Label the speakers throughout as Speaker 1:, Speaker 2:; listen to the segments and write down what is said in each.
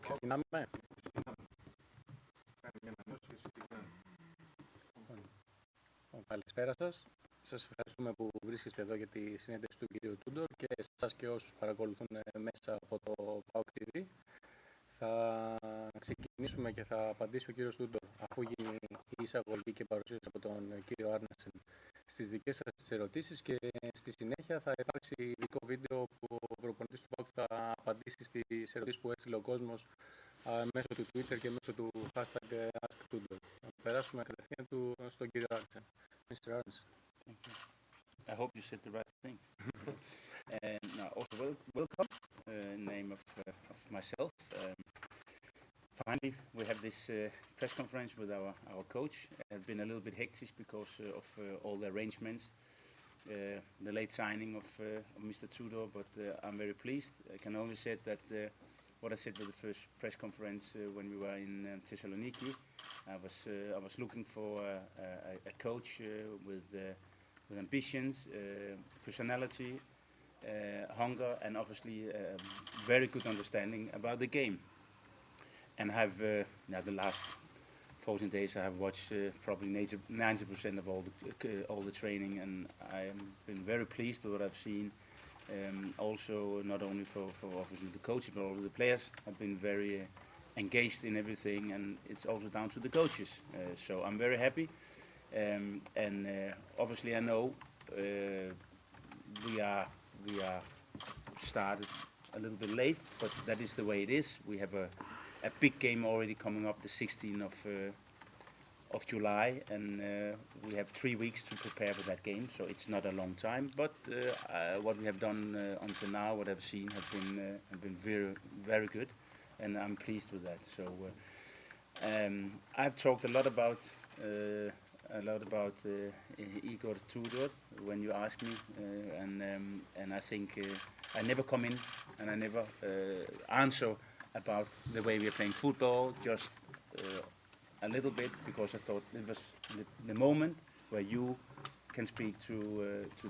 Speaker 1: Ξεκινάμε. Καλησπέρα σας. Σας ευχαριστούμε που βρίσκεστε εδώ για τη συνέντευξη του κυρίου Τούντορ και εσάς και όσους παρακολουθούν μέσα από το PAOK TV. Θα ξεκινήσουμε και θα απαντήσει ο κύριος Τούντορ, αφού γίνει η εισαγωγή και παρουσίαση από τον κύριο Άρνεσεν, στις δικές σας ερωτήσεις, και στη συνέχεια θα υπάρξει ειδικό βίντεο που ο προπονητής του PAOK θα απαντήσει στις ερωτήσεις που έστειλε ο κόσμος μέσω του Twitter και μέσω του hashtag AskTούντορ. Θα περάσουμε κατευθείαν στον κύριο Άρνεσεν. Mr. Arnesen.
Speaker 2: Thank you. I hope you said the right thing. And also welcome in the name of myself. Finally, we have this press conference with our coach. It has been a little bit hectic because of all the arrangements, the late signing of Mr. Tούντορ, but I'm very pleased. I can only say that what I said with the first press conference when we were in Thessaloniki, I was looking for a coach with ambitions, personality, hunger, and obviously very good understanding about the game. And now the last 14 days I have watched probably 90% of all the training, and I have been very pleased with what I've seen. Also, not only for obviously the coaches, but also the players have been very engaged in everything, and it's also down to the coaches. So I'm very happy, and obviously I know we are started a little bit late, but that is the way it is. We have a big game already coming up, the 16th of July, and we have 3 weeks to prepare for that game, so it's not a long time. But what we have done until now, what I've seen, have been very, very good, and I'm pleased with that. So I've talked a lot about Ίγκορ Τούντορ when you ask me, and I think I never come in and I never answer about the way we are playing football, just a little bit, because I thought it was the moment where you can speak to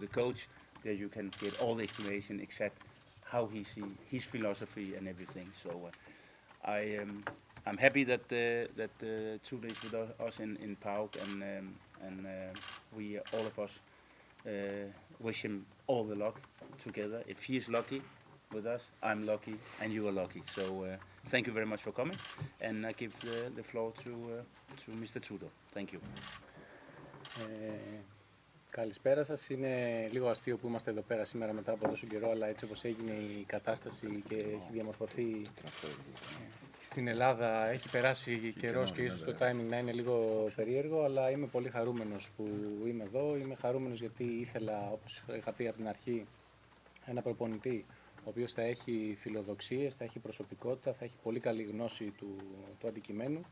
Speaker 2: the coach, that you can get all the explanation except how he sees his philosophy and everything. So I'm happy that Tούντor is with us in PAOK, and we all of us wish him all the luck together. If he is lucky with us, I'm lucky, and you are lucky. So thank you very much for coming, and I give the floor to Mr. Tούντορ. Thank you.
Speaker 1: Καλησπέρα σας. Είναι λίγο αστείο που είμαστε εδώ πέρα σήμερα μετά από τόσο καιρό, αλλά έτσι όπως έγινε η κατάσταση και έχει διαμορφωθεί στην Ελλάδα, έχει περάσει καιρός και ίσως το timing να είναι λίγο περίεργο, αλλά είμαι πολύ χαρούμενος που είμαι εδώ. Είμαι χαρούμενος γιατί ήθελα, όπως είχα πει από την αρχή, ένα προπονητή ο οποίος θα έχει φιλοδοξίες, θα έχει προσωπικότητα, θα έχει πολύ καλή γνώση του αντικειμένου,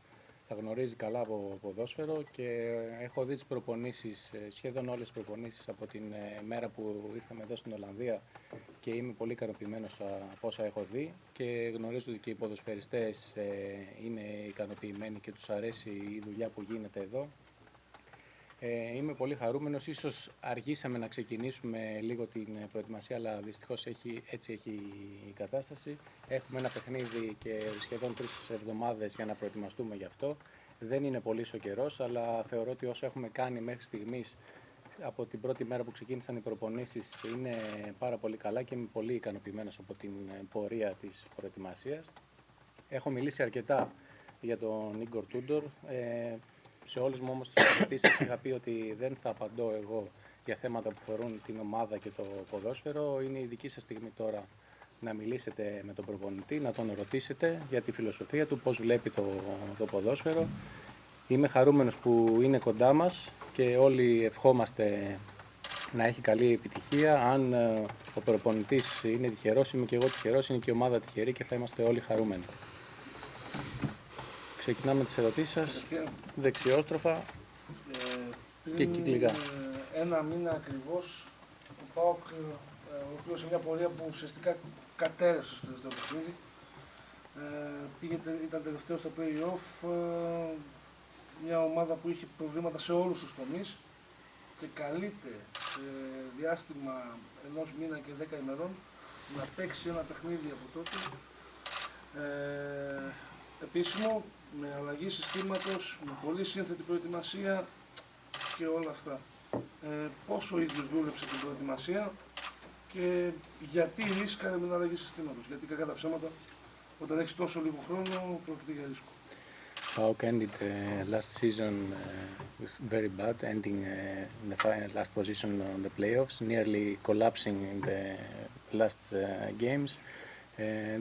Speaker 1: θα γνωρίζει καλά από ποδόσφαιρο, και έχω δει τις προπονήσεις, σχεδόν όλες τις προπονήσεις από την μέρα που ήρθαμε εδώ στην Ολλανδία, και είμαι πολύ ικανοποιημένος από όσα έχω δει, και γνωρίζω ότι και οι ποδοσφαιριστές είναι ικανοποιημένοι και τους αρέσει η δουλειά που γίνεται εδώ. Είμαι πολύ χαρούμενος. Ίσως αργήσαμε να ξεκινήσουμε λίγο την προετοιμασία, αλλά δυστυχώς έτσι έχει η κατάσταση. Έχουμε ένα παιχνίδι και σχεδόν 3 εβδομάδες για να προετοιμαστούμε γι' αυτό. Δεν είναι πολύς ο καιρός, αλλά θεωρώ ότι όσο έχουμε κάνει μέχρι στιγμής, από την πρώτη μέρα που ξεκίνησαν οι προπονήσεις, είναι πάρα πολύ καλά και είμαι πολύ ικανοποιημένος από την πορεία της προετοιμασίας. Έχω μιλήσει αρκετά για τον Ίγκορ Τούντορ. Σε όλες μου όμως τις ερωτήσεις είχα πει ότι δεν θα απαντώ εγώ για θέματα που φορούν την ομάδα και το ποδόσφαιρο. Είναι η δική σας στιγμή τώρα να μιλήσετε με τον προπονητή, να τον ρωτήσετε για τη φιλοσοφία του, πώς βλέπει το ποδόσφαιρο. Είμαι χαρούμενος που είναι κοντά μας και όλοι ευχόμαστε να έχει καλή επιτυχία. Αν ο προπονητής είναι τυχερός, είμαι και εγώ τυχερός, είναι και η ομάδα τυχερή, και θα είμαστε όλοι χαρούμενοι. Ξεκινάμε τις ερωτήσεις σας, δεξιόστροφα και κυκλικά.
Speaker 3: Ένα μήνα ακριβώς, ο ΠΑΟΚ ολοκλήρωσε μια πορεία που ουσιαστικά κατέρευσε στο τελευταίο παιχνίδι. Ήταν τελευταίο στο play-off, μια ομάδα που είχε προβλήματα σε όλους τους τομείς, και καλείται σε διάστημα 1 μήνα και 10 ημερών να παίξει ένα παιχνίδι από τότε Επίσημο, με αλλαγή συστήματος, με πολύ σύνθετη προετοιμασία και όλα αυτά. Πώς ο ίδιος δούλεψε την προετοιμασία και γιατί ρίσκαρε με την αλλαγή συστήματος? Γιατί κακά τα ψέματα, όταν έχεις τόσο λίγο χρόνο, πρόκειται για ρίσκο.
Speaker 1: PAOK ended last season very bad, ending in the last position on the playoffs, nearly collapsing in the last games.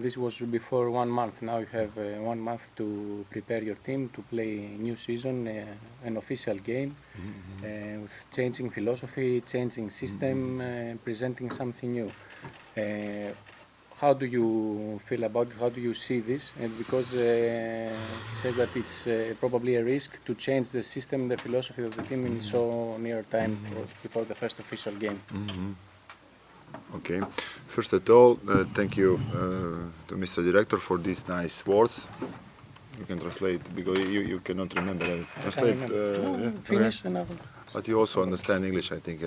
Speaker 1: This was before 1 month. Now you have 1 month to prepare your team to play new season, an official game, with changing philosophy, changing system, presenting something new. How do you feel about it? How do you see this? And because he says that it's probably a risk to change the system, the philosophy of the team in so near time before the first official game.
Speaker 4: Okay. First of all, thank you to Mr. Director for these nice words. You can translate because you cannot remember it. Translate.
Speaker 1: Finish and
Speaker 4: But you also understand English, I think.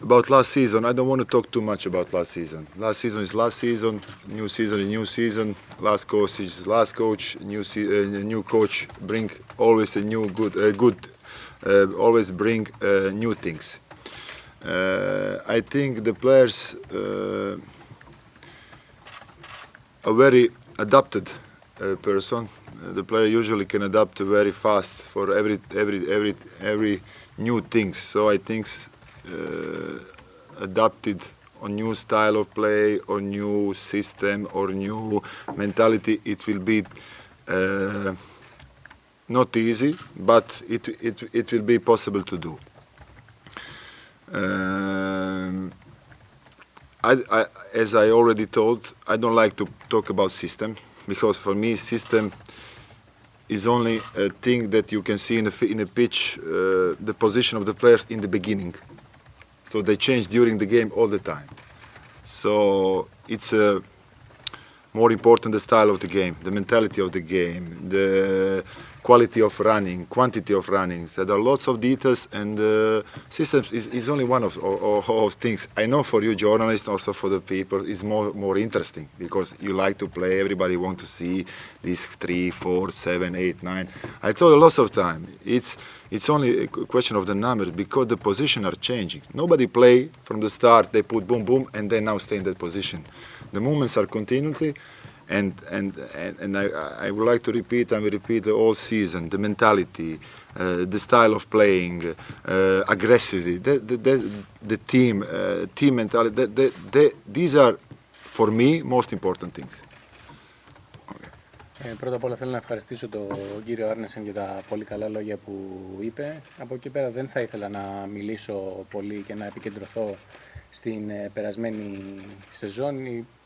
Speaker 4: About last season, I don't want to talk too much about last season. Last season is last season. New season is new season. Last coach is last coach. New coach bring always a new good. Always bring new things. I think the players are very adapted person. The player usually can adapt very fast for every new things. So I think adapted on new style of play, or new system, or new mentality, it will be not easy, but it will be possible to do. As I already told, I don't like to talk about system, because for me system is only a thing that you can see in a pitch, the position of the players in the beginning. So they change during the game all the time. So it's more important the style of the game, the mentality of the game, the quality of running, quantity of running. So there are lots of details, and systems is only one of things. I know for you journalists, also for the people, is more interesting, because you like to play. Everybody want to see these 3, 4, 7, 8, 9. I told a lot of time. It's only a question of the numbers, because the position are changing. Nobody play from the start. They put boom boom and they now stay in that position. The movements are continually, and I would like to repeat and repeat the whole season. The mentality, the style of playing, aggressivity, the team mentality. These are, for me, most important things.
Speaker 1: Πρώτα απ' όλα θέλω να ευχαριστήσω τον κύριο Άρνεσεν για τα πολύ καλά λόγια που είπε. Από εκεί πέρα δεν θα ήθελα να μιλήσω πολύ και να επικεντρωθώ στην περασμένη σεζόν.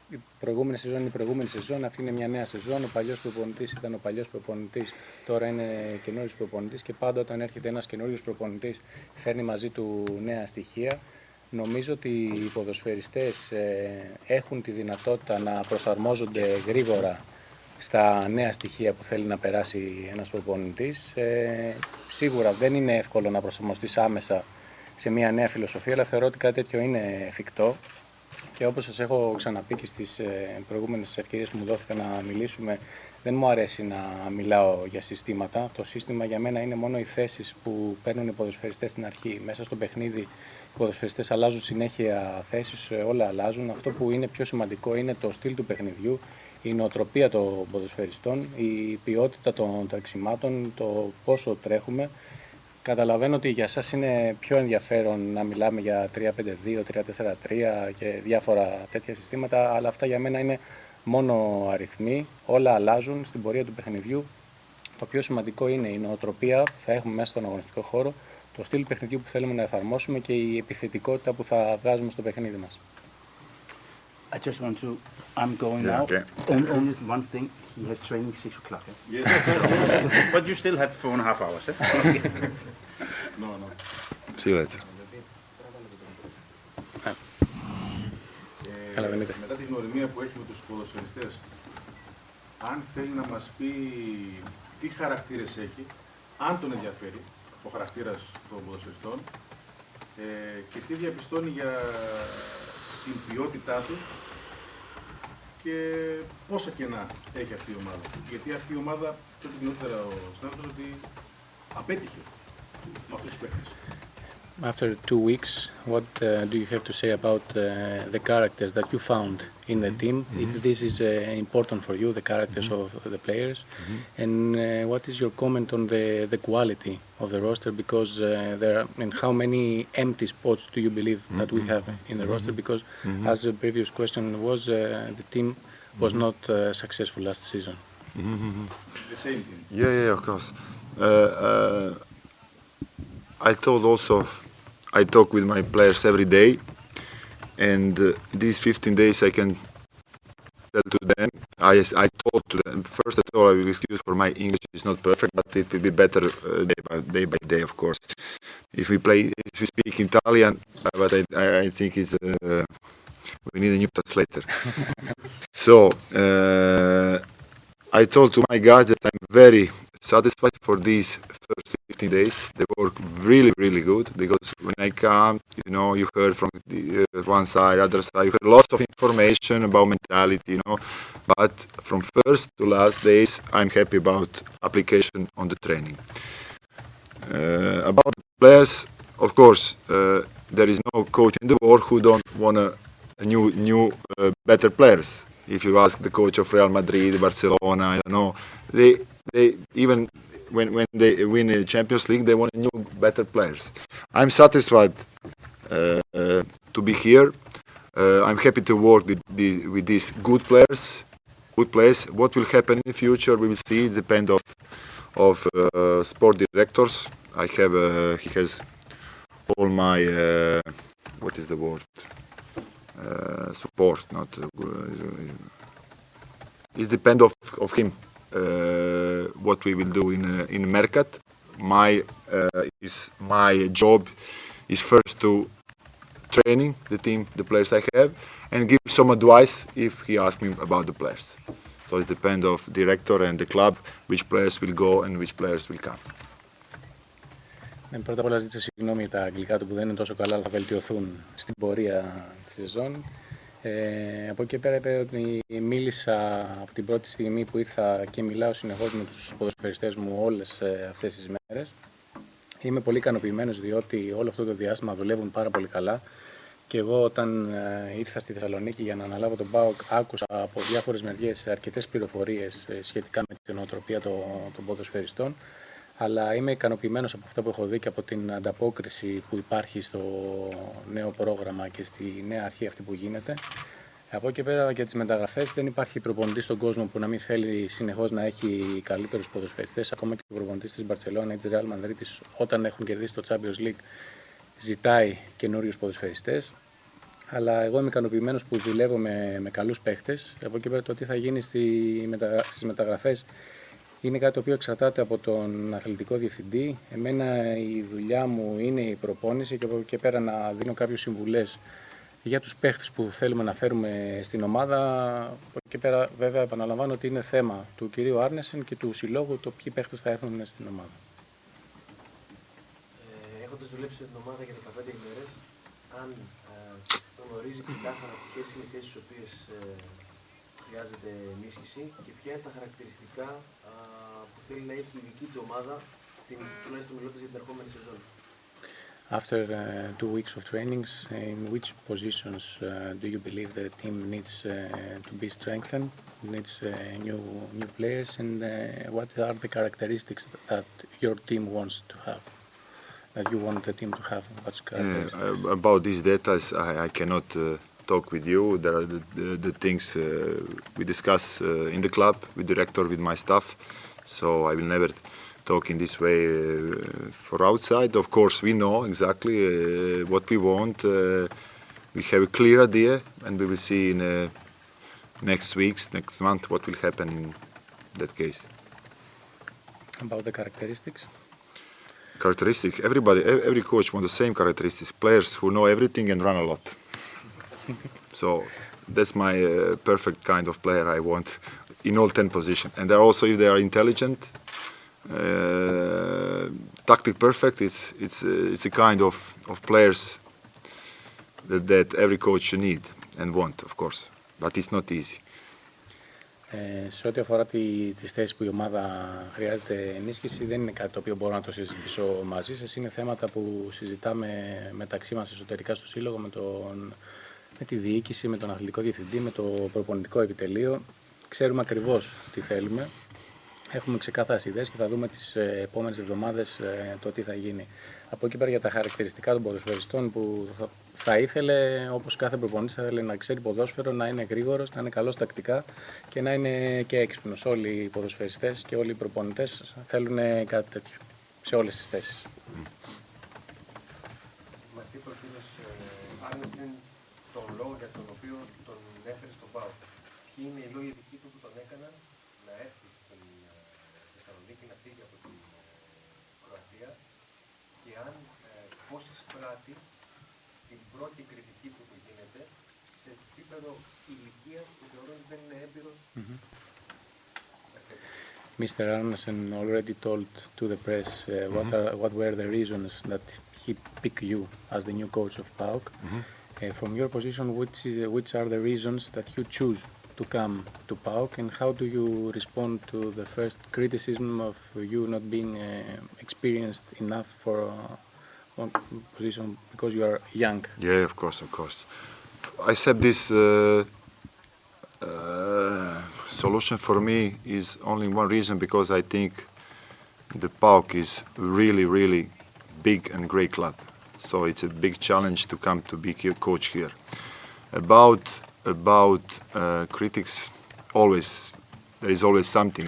Speaker 1: Η προηγούμενη σεζόν είναι η προηγούμενη σεζόν, αυτή είναι μια νέα σεζόν. Ο παλιός προπονητής ήταν ο παλιός προπονητής, τώρα είναι καινούριος προπονητής, και πάντα όταν έρχεται ένας καινούριος προπονητής φέρνει μαζί του νέα στοιχεία. Νομίζω ότι οι ποδοσφαιριστές έχουν τη δυνατότητα να προσαρμόζονται γρήγορα στα νέα στοιχεία που θέλει να περάσει ένας προπονητής. Σίγουρα δεν είναι εύκολο να προσαρμοστείς άμεσα σε μια νέα φιλοσοφία, αλλά θεωρώ ότι κάτι τέτοιο είναι εφικτό. Και όπως σας έχω ξαναπεί και στις προηγούμενες ευκαιρίες που μου δόθηκαν να μιλήσουμε, δεν μου αρέσει να μιλάω για συστήματα. Το σύστημα για μένα είναι μόνο οι θέσεις που παίρνουν οι ποδοσφαιριστές στην αρχή. Μέσα στο παιχνίδι οι ποδοσφαιριστές αλλάζουν συνέχεια θέσεις, όλα αλλάζουν. Αυτό που είναι πιο σημαντικό είναι το στυλ του παιχνιδιού, η νοοτροπία των ποδοσφαιριστών, η ποιότητα των τρεξιμάτων, το πόσο τρέχουμε. Καταλαβαίνω ότι για σας είναι πιο ενδιαφέρον να μιλάμε για 3-5-2, 3-4-3 και διάφορα τέτοια συστήματα, αλλά αυτά για μένα είναι μόνο αριθμοί, όλα αλλάζουν στην πορεία του παιχνιδιού. Το πιο σημαντικό είναι η νοοτροπία που θα έχουμε μέσα στον αγωνιστικό χώρο, το στυλ παιχνιδιού που θέλουμε να εφαρμόσουμε και η επιθετικότητα που θα βγάζουμε στο παιχνίδι μας.
Speaker 2: I just want to, I'm going now.
Speaker 4: Okay.
Speaker 2: Only one thing, he has training 6 o'clock.
Speaker 5: Yes.
Speaker 2: But you still have 4.5 hours.
Speaker 5: No.
Speaker 4: See you later.
Speaker 5: Μετά την γνωριμία που έχει με τους ποδοσφαιριστές, αν θέλει να μας πει τι χαρακτήρες έχει, αν τον ενδιαφέρει ο χαρακτήρας των ποδοσφαιριστών, και τι διαπιστώνει για την ποιότητά τους και πόσα κενά έχει αυτή η ομάδα. Γιατί αυτή η ομάδα, και το κοινότερα ο συνάδελφος, ότι απέτυχε με αυτούς τους παίκτες.
Speaker 1: After 2 weeks, what do you have to say about the characters that you found in the team? If this is important for you, the characters of the players, and what is your comment on the quality of the roster? Because there are, and how many empty spots do you believe that we have in the roster? Because as the previous question was, the team was not successful last season.
Speaker 5: The same team.
Speaker 4: Yeah, of course. I talk with my players every day, and these 15 days I can tell to them. I told to them first of all, I will excuse for my English is not perfect, but it will be better day by day, of course. If we speak Italian, but I think we need a new translator. So I told to my guys that I'm very satisfied for these first 15 days. They work really, really good, because when I come, you heard from one side, other side, you heard lots of information about mentality, but from first to last days, I'm happy about application on the training. About the players, of course, there is no coach in the world who don't want a new better players. If you ask the coach of Real Madrid, Barcelona, I don't know, they even when they win a Champions League, they want new, better players. I'm satisfied to be here. I'm happy to work with these good players. What will happen in the future, we will see. Depend of sport directors. He has all my what is the word? Support. Not it depends of him. What we will do in Mercat. My job is first to training the team, the players I have, and give some advice if he asks me about the players. So it depends of director and the club which players will go and which players will come.
Speaker 1: Πρώτα απ' όλα ζήτησα συγγνώμη τα αγγλικά του που δεν είναι τόσο καλά, αλλά θα βελτιωθούν στην πορεία της σεζόν. Από εκεί πέρα είπε ότι μίλησα από την πρώτη στιγμή που ήρθα και μιλάω συνεχώς με τους ποδοσφαιριστές μου όλες αυτές τις μέρες. Είμαι πολύ ικανοποιημένος διότι όλο αυτό το διάστημα δουλεύουν πάρα πολύ καλά και εγώ όταν ήρθα στη Θεσσαλονίκη για να αναλάβω τον PAOK άκουσα από διάφορες μεριές αρκετές πληροφορίες σχετικά με την νοοτροπία των ποδοσφαιριστών, αλλά είμαι ικανοποιημένος από αυτό που έχω δει και από την ανταπόκριση που υπάρχει στο νέο πρόγραμμα και στη νέα αρχή αυτή που γίνεται. Από εκεί πέρα για τις μεταγραφές δεν υπάρχει προπονητής στον κόσμο που να μην θέλει συνεχώς να έχει καλύτερους ποδοσφαιριστές. Ακόμα και ο προπονητής της Μπαρτσελόνα ή της Ρεάλ Μαδρίτης, όταν έχουν κερδίσει το Champions League, ζητάει καινούριους ποδοσφαιριστές. Αλλά εγώ είμαι ικανοποιημένος που δουλεύω με καλούς παίχτες. Από εκεί πέρα το τι θα γίνει στις μεταγραφές είναι κάτι το οποίο εξαρτάται από τον αθλητικό διευθυντή. Εμένα η δουλειά μου είναι η προπόνηση και από εκεί πέρα να δίνω κάποιες συμβουλές για τους παίχτες που θέλουμε να φέρουμε στην ομάδα. Από εκεί πέρα βέβαια επαναλαμβάνω ότι είναι θέμα του κυρίου Άρνεσεν και του συλλόγου το ποιοι παίχτες θα έρθουν στην ομάδα.
Speaker 6: Έχοντας δουλέψει την ομάδα για 15 ημέρες, αν γνωρίζει ξεκάθαρα ποιες είναι οι θέσεις στις οποίες χρειάζεται ενίσχυση και ποια είναι τα χαρακτηριστικά που θέλει να έχει η δική του ομάδα, τουλάχιστον μιλώντας για την ερχόμενη σεζόν.
Speaker 1: After 2 weeks of trainings, in which positions do you believe the team needs to be strengthened, needs new players, and what are the characteristics that your team wants to have, that you want the team to have? What's characteristics?
Speaker 4: About these data, I cannot talk with you. There are the things we discuss in the club, with director, with my staff. So I will never talk in this way for outside. Of course, we know exactly what we want. We have a clear idea, and we will see in next weeks, next month, what will happen in that case.
Speaker 1: About the characteristics?
Speaker 4: Characteristics. Every coach wants the same characteristics. Players who know everything and run a lot. So that's my perfect kind of player I want in all 10 positions. And also, if they are intelligent, tactic perfect, it's a kind of players that every coach should need and want, of course. But it's not easy.
Speaker 1: Σε ό,τι αφορά τις θέσεις που η ομάδα χρειάζεται ενίσχυση, δεν είναι κάτι το οποίο μπορώ να το συζητήσω μαζί σας. Είναι θέματα που συζητάμε μεταξύ μας εσωτερικά στο Σύλλογο, με τη διοίκηση, με τον αθλητικό διευθυντή, με το προπονητικό επιτελείο. Ξέρουμε ακριβώς τι θέλουμε. Έχουμε ξεκάθαρες ιδέες και θα δούμε τις επόμενες εβδομάδες το τι θα γίνει. Από εκεί πέρα για τα χαρακτηριστικά των ποδοσφαιριστών που θα ήθελε, όπως κάθε προπονητής, θα ήθελε να ξέρει ποδόσφαιρο, να είναι γρήγορος, να είναι καλός τακτικά και να είναι και έξυπνος. Όλοι οι ποδοσφαιριστές και όλοι οι προπονητές θέλουν κάτι τέτοιο σε όλες τις θέσεις.
Speaker 6: Μας είπε ο κύριος Άρνεσεν τον λόγο για τον οποίο τον έφερε στον ΠΑΟΚ. Ποιοι είναι οι λόγοι δικοί του που τον έκαναν να έρθει στην Θεσσαλονίκη, να φύγει από την Κροατία και αν πώς εισπράττει την πρώτη κριτική που γίνεται σε επίπεδο ηλικία που θεωρώ ότι δεν είναι έμπειρος.
Speaker 1: Mr. Arnesen already told to the press what were the reasons that he picked you as the new coach of PAOK. From your position, which are the reasons that you choose to come to PAOK, and how do you respond to the first criticism of you not being experienced enough for one position because you are young?
Speaker 4: Yeah, of course. I said this solution for me is only one reason, because I think the PAOK is really big and great club. So it's a big challenge to come to be coach here. About critics, there is always something,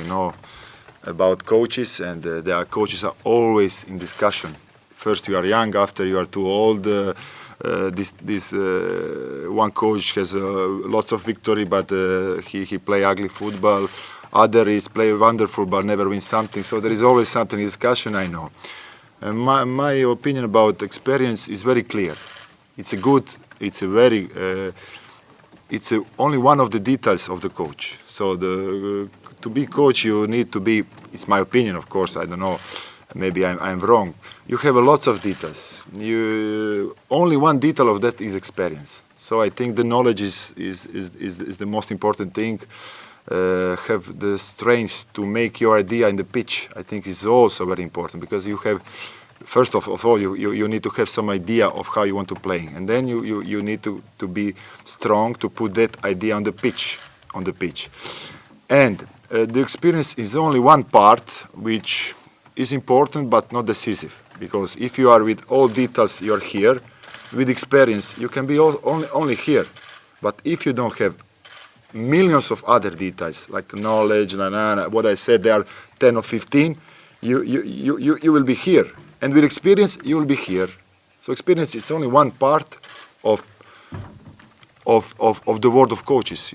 Speaker 4: about coaches, and their coaches are always in discussion. First you are young, after you are too old. One coach has lots of victory, but he play ugly football. Other is play wonderful but never win something. So there is always something in discussion, I know. And my opinion about experience is very clear. It's only one of the details of the coach. So to be coach, you need to be. It's my opinion, of course. I don't know. Maybe I'm wrong. You have a lot of details. Only one detail of that is experience. So I think the knowledge is the most important thing. Have the strength to make your idea in the pitch. I think is also very important, because you have, first of all, you need to have some idea of how you want to play, and then you need to be strong to put that idea on the pitch. And the experience is only one part which is important but not decisive, because if you are with all details, you are here. With experience, you can be only here. But if you don't have millions of other details, like knowledge, what I said, there are 10 or 15, you will be here. And with experience, you will be here. So experience is only one part of the world of coaches,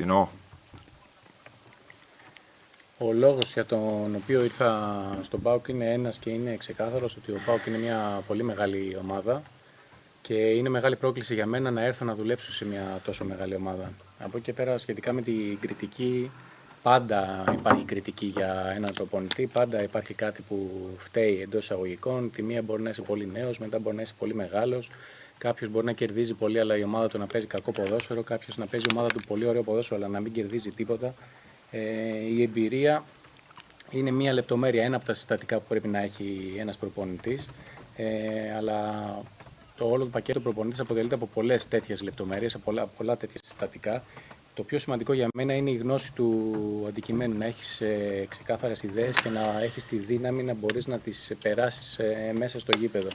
Speaker 1: Ο λόγος για τον οποίο ήρθα στον ΠΑΟΚ είναι ένας και είναι ξεκάθαρος, ότι ο ΠΑΟΚ είναι μια πολύ μεγάλη ομάδα και είναι μεγάλη πρόκληση για μένα να έρθω να δουλέψω σε μια τόσο μεγάλη ομάδα. Από εκεί και πέρα, σχετικά με την κριτική, πάντα υπάρχει κριτική για έναν προπονητή, πάντα υπάρχει κάτι που φταίει εντός εισαγωγικών. Τη μία μπορεί να είσαι πολύ νέος, μετά μπορεί να είσαι πολύ μεγάλος. Κάποιος μπορεί να κερδίζει πολύ, αλλά η ομάδα του να παίζει κακό ποδόσφαιρο. Κάποιος να παίζει η ομάδα του πολύ ωραίο ποδόσφαιρο, αλλά να μην κερδίζει τίποτα. Η εμπειρία είναι μία λεπτομέρεια, ένα από τα συστατικά που πρέπει να έχει ένας προπονητής, αλλά το όλο το πακέτο προπονητής αποτελείται από πολλές τέτοιες λεπτομέρειες, από πολλά τέτοια συστατικά. Το πιο σημαντικό για μένα είναι η γνώση του αντικειμένου, να έχεις ξεκάθαρες ιδέες και να έχεις τη δύναμη να μπορείς να τις περάσεις μέσα στο γήπεδο.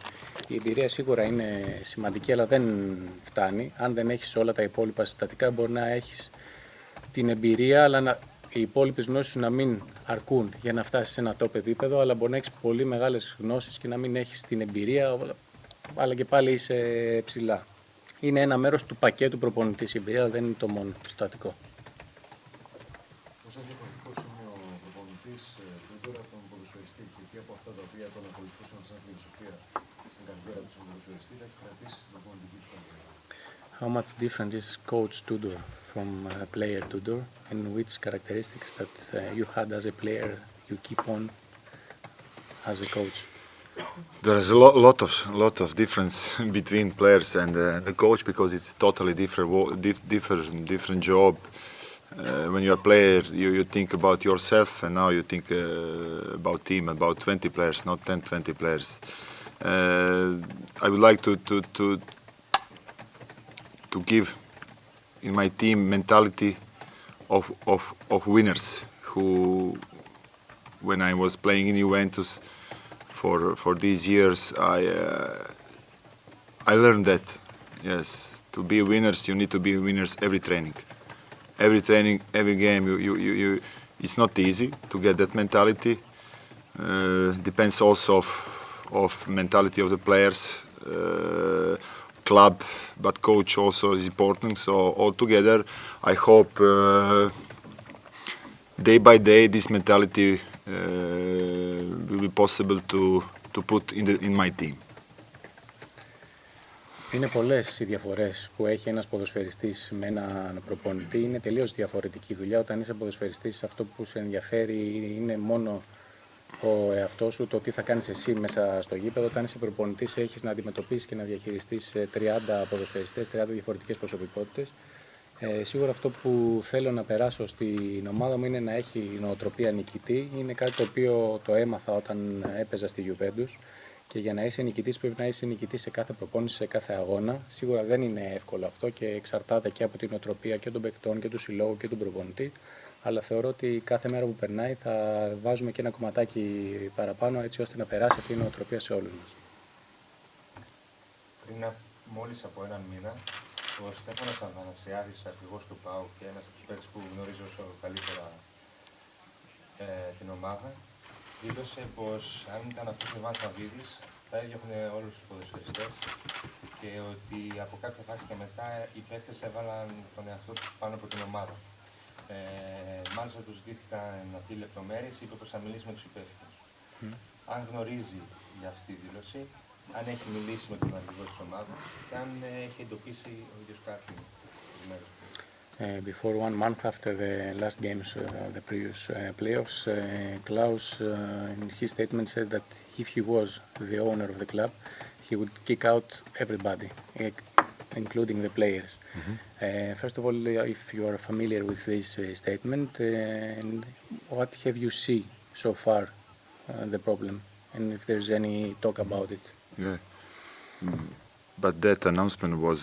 Speaker 1: Η εμπειρία σίγουρα είναι σημαντική, αλλά δεν φτάνει. Αν δεν έχεις όλα τα υπόλοιπα συστατικά, μπορεί να έχεις την εμπειρία, αλλά οι υπόλοιπες γνώσεις σου να μην αρκούν για να φτάσεις σε ένα top επίπεδο, αλλά μπορεί να έχεις πολύ μεγάλες γνώσεις και να μην έχεις την εμπειρία, αλλά και πάλι είσαι ψηλά. Είναι ένα μέρος του πακέτου προπονητής η εμπειρία, αλλά δεν είναι το μόνο το συστατικό.
Speaker 7: Πόσο διαφορετικός είναι ο προπονητής Τούντορ από τον ποδοσφαιριστή, και εκεί από αυτά τα οποία τον ακολουθούσαν σαν φιλοσοφία στην καριέρα του στον ποδοσφαιριστή, θα έχει κρατήσει στην προπονητική του καριέρα.
Speaker 1: How much different is coach Tούντορ from player Tούντορ, and which characteristics that you had as a player you keep on as a coach?
Speaker 4: There is a lot of difference between players and the coach, because it's totally different job. When you're a player, you think about yourself, and now you think about team, about 20 players, not 10, 20 players. I would like to give in my team mentality of winners. Who, when I was playing in Juventus for these years, I learned that. Yes, to be winners, you need to be winners every training. Every training, every game, it's not easy to get that mentality. Depends also of mentality of the players, club, but coach also is important. So all together, I hope day by day this mentality will be possible to put in my team.
Speaker 1: Είναι πολλές οι διαφορές που έχει ένας ποδοσφαιριστής με έναν προπονητή. Είναι τελείως διαφορετική δουλειά. Όταν είσαι ποδοσφαιριστής, αυτό που σε ενδιαφέρει είναι μόνο ο εαυτός σου, το τι θα κάνεις εσύ μέσα στο γήπεδο. Όταν είσαι προπονητής, έχεις να αντιμετωπίσεις και να διαχειριστείς 30 ποδοσφαιριστές, 30 διαφορετικές προσωπικότητες. Σίγουρα αυτό που θέλω να περάσω στην ομάδα μου είναι να έχει νοοτροπία νικητή. Είναι κάτι το οποίο το έμαθα όταν έπαιζα στη Juventus. Και για να είσαι νικητής πρέπει να είσαι νικητής σε κάθε προπόνηση, σε κάθε αγώνα. Σίγουρα δεν είναι εύκολο αυτό και εξαρτάται και από την νοοτροπία και των παικτών και του συλλόγου και του προπονητή. Αλλά θεωρώ ότι κάθε μέρα που περνάει θα βάζουμε και ένα κομματάκι παραπάνω έτσι ώστε να περάσει αυτή η νοοτροπία σε όλους μας.
Speaker 8: Πριν μόλις από έναν μήνα, ο Στέφανος Αθανασιάδης, αρχηγός του PAOK και ένας από τους παίκτες που γνωρίζω όσο καλύτερα την ομάδα, δήλωσε πως αν ήταν αυτός ο Ιβάν Σαββίδης θα έδιωχνε όλους τους ποδοσφαιριστές και ότι από κάποια φάση και μετά οι παίκτες έβαλαν τον εαυτό τους πάνω από την ομάδα. Μάλιστα του ζητήθηκαν να πει λεπτομέρειες, είπε πως θα μιλήσει με τους υπεύθυνους. Αν γνωρίζει για αυτή τη δήλωση, αν έχει μιλήσει με τον αρχηγό της ομάδας και αν έχει εντοπίσει ο ίδιος κάτι.
Speaker 1: Before 1 month after the last games of the previous playoffs, Klaus in his statement said that if he was the owner of the club, he would kick out everybody, including the players. First of all, if you are familiar with this statement, and what have you seen so far, the problem, and if there's any talk about it?
Speaker 4: Yeah. But that announcement was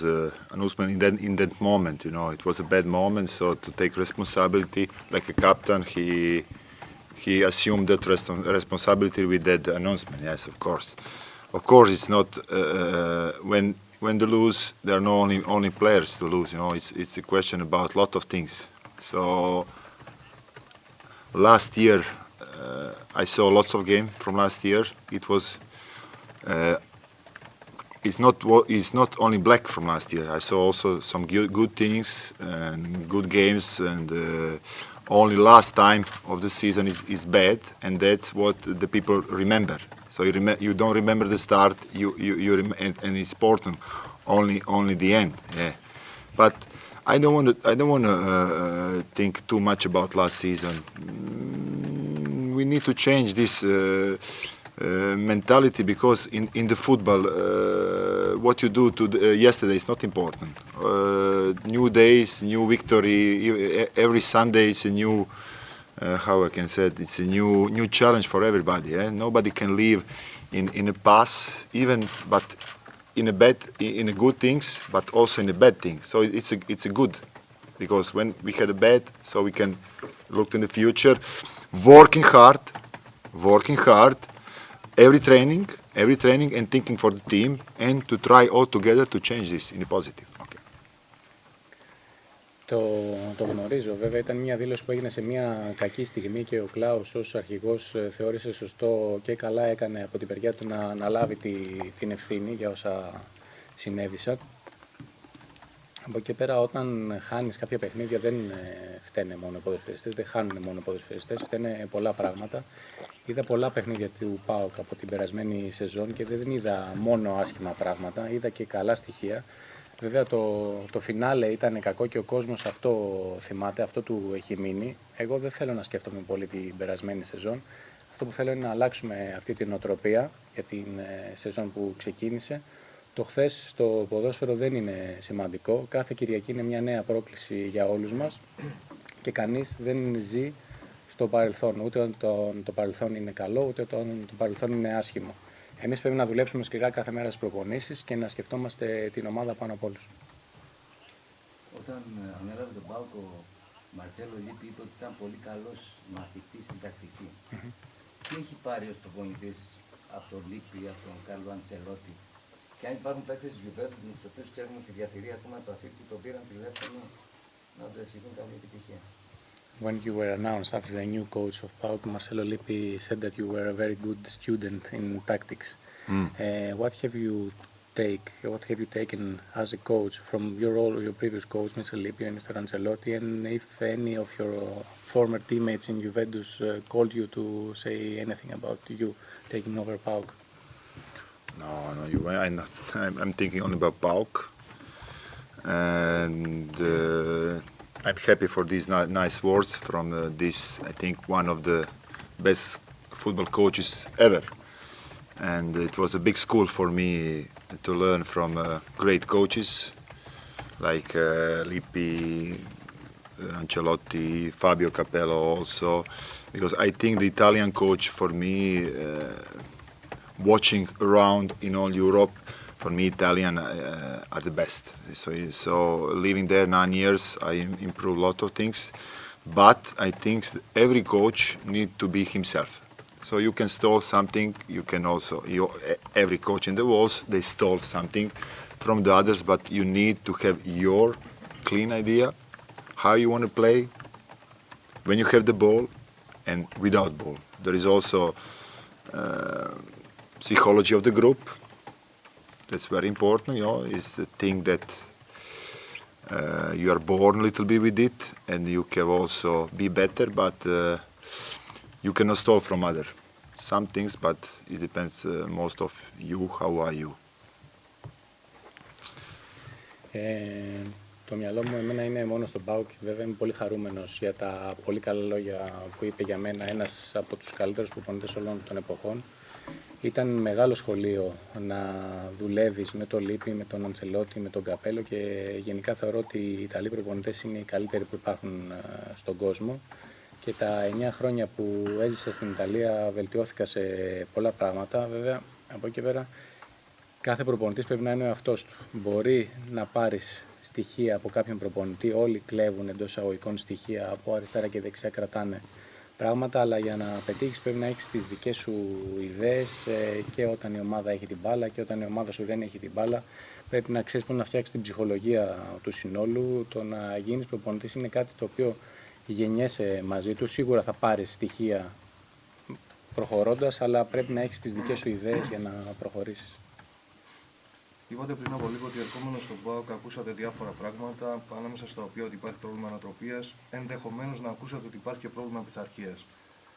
Speaker 4: announcement in that moment. You know, it was a bad moment. So to take responsibility, like a captain, he assumed that responsibility with that announcement. Yes, of course. Of course, it's not when they lose. There are no only players to lose. You know, it's a question about a lot of things. So last year, I saw lots of games from last year. It was. It's not only black from last year. I saw also some good things and good games, and only last time of the season is bad, and that's what the people remember. So you don't remember the start, and it's important only the end. Yeah, but I don't want to think too much about last season. We need to change this. Mentality, because in the football what you do yesterday is not important. New days, new victory, every Sunday is a new how I can say it, it's a new challenge for everybody. Nobody can live in a past, even but in a good things, but also in a bad thing. So it's a good, because when we had a bad, so we can look in the future, working hard. Every training and thinking for the team, and to try all together to change this in a positive. Okay.
Speaker 1: Το γνωρίζω. Βέβαια ήταν μια δήλωση που έγινε σε μια κακή στιγμή και ο Κλάους ως αρχηγός θεώρησε σωστό και καλά έκανε από την παιδιά του να αναλάβει την ευθύνη για όσα συνέβησαν. Από εκεί πέρα, όταν χάνεις κάποια παιχνίδια, δεν φταίνε μόνο οι ποδοσφαιριστές, δεν χάνουν μόνο οι ποδοσφαιριστές, φταίνε πολλά πράγματα. Είδα πολλά παιχνίδια του PAOK από την περασμένη σεζόν και δεν είδα μόνο άσχημα πράγματα, είδα και καλά στοιχεία. Βέβαια το φινάλε ήταν κακό και ο κόσμος αυτό θυμάται, αυτό του έχει μείνει. Εγώ δεν θέλω να σκέφτομαι πολύ την περασμένη σεζόν. Αυτό που θέλω είναι να αλλάξουμε αυτή την νοοτροπία για την σεζόν που ξεκίνησε. Το χθες στο ποδόσφαιρο δεν είναι σημαντικό. Κάθε Κυριακή είναι μια νέα πρόκληση για όλους μας και κανείς δεν ζει στο παρελθόν. Ούτε όταν το παρελθόν είναι καλό, ούτε όταν το παρελθόν είναι άσχημο. Εμείς πρέπει να δουλέψουμε σκληρά κάθε μέρα στις προπονήσεις και να σκεφτόμαστε την ομάδα πάνω από όλους.
Speaker 9: Όταν ανέλαβε τον ΠΑΟΚ, ο Μαρτσέλο Λίπη είπε ότι ήταν πολύ καλός μαθητής στην τακτική. Τι έχει πάρει ως προπονητής από τον Λίπη, από τον Κάρλο Αντσελότη, και αν υπάρχουν παίκτες της Γιουβέντους με τους οποίους ξέρουμε ότι διατηρεί ακόμα το αφήκη, τον πήραν τηλέφωνο να το ευχηθούν καλή επιτυχία.
Speaker 1: When you were announced as the new coach of PAOK, Marcelo Lippi said that you were a very good student in tactics. What have you taken as a coach from your previous coach, Mr. Lippi and Mr. Ancelotti, and if any of your former teammates in Juventus called you to say anything about you taking over PAOK?
Speaker 4: No, I'm thinking only about PAOK, and I'm happy for these nice words from this, I think, one of the best football coaches ever. And it was a big school for me to learn from great coaches like Lippi, Ancelotti, Fabio Capello also, because I think the Italian coach for me, watching around in all Europe, for me Italian are the best. So living there 9 years, I improved a lot of things, but I think every coach needs to be himself. So you can steal something, you can also, every coach in the world, they stole something from the others, but you need to have your clean idea, how you want to play, when you have the ball and without ball. There is also psychology of the group. That's very important, it's the thing that you are born a little bit with it, and you can also be better, but you cannot steal from other. Some things, but it depends most of you, how are you.
Speaker 1: Το μυαλό μου εμένα είναι μόνο στον ΠΑΟΚ και βέβαια είμαι πολύ χαρούμενος για τα πολύ καλά λόγια που είπε για μένα ένας από τους καλύτερους προπονητές όλων των εποχών. Ήταν μεγάλο σχολείο να δουλεύεις με τον Λίπη, με τον Αντσελότη, με τον Καπέλο και γενικά θεωρώ ότι οι Ιταλοί προπονητές είναι οι καλύτεροι που υπάρχουν στον κόσμο. Και τα 9 χρόνια που έζησα στην Ιταλία βελτιώθηκα σε πολλά πράγματα. Βέβαια, από εκεί και πέρα, κάθε προπονητής πρέπει να είναι ο εαυτός του. Μπορεί να πάρεις στοιχεία από κάποιον προπονητή, όλοι κλέβουν εντός εισαγωγικών στοιχεία, από αριστερά και δεξιά κρατάνε πράγματα, αλλά για να πετύχεις πρέπει να έχεις τις δικές σου ιδέες και όταν η ομάδα έχει την μπάλα και όταν η ομάδα σου δεν έχει την μπάλα. Πρέπει να ξέρεις πώς να φτιάξεις την ψυχολογία του συνόλου. Το να γίνεις προπονητής είναι κάτι το οποίο γεννιέσαι μαζί του. Σίγουρα θα πάρεις στοιχεία προχωρώντας, αλλά πρέπει να έχεις τις δικές σου ιδέες για να προχωρήσεις.
Speaker 10: Είπατε πριν από λίγο ότι ερχόμενος στον ΠΑΟΚ ακούσατε διάφορα πράγματα, ανάμεσα στα οποία ότι υπάρχει πρόβλημα ανατροπίας, ενδεχομένως να ακούσατε ότι υπάρχει και πρόβλημα πειθαρχίας.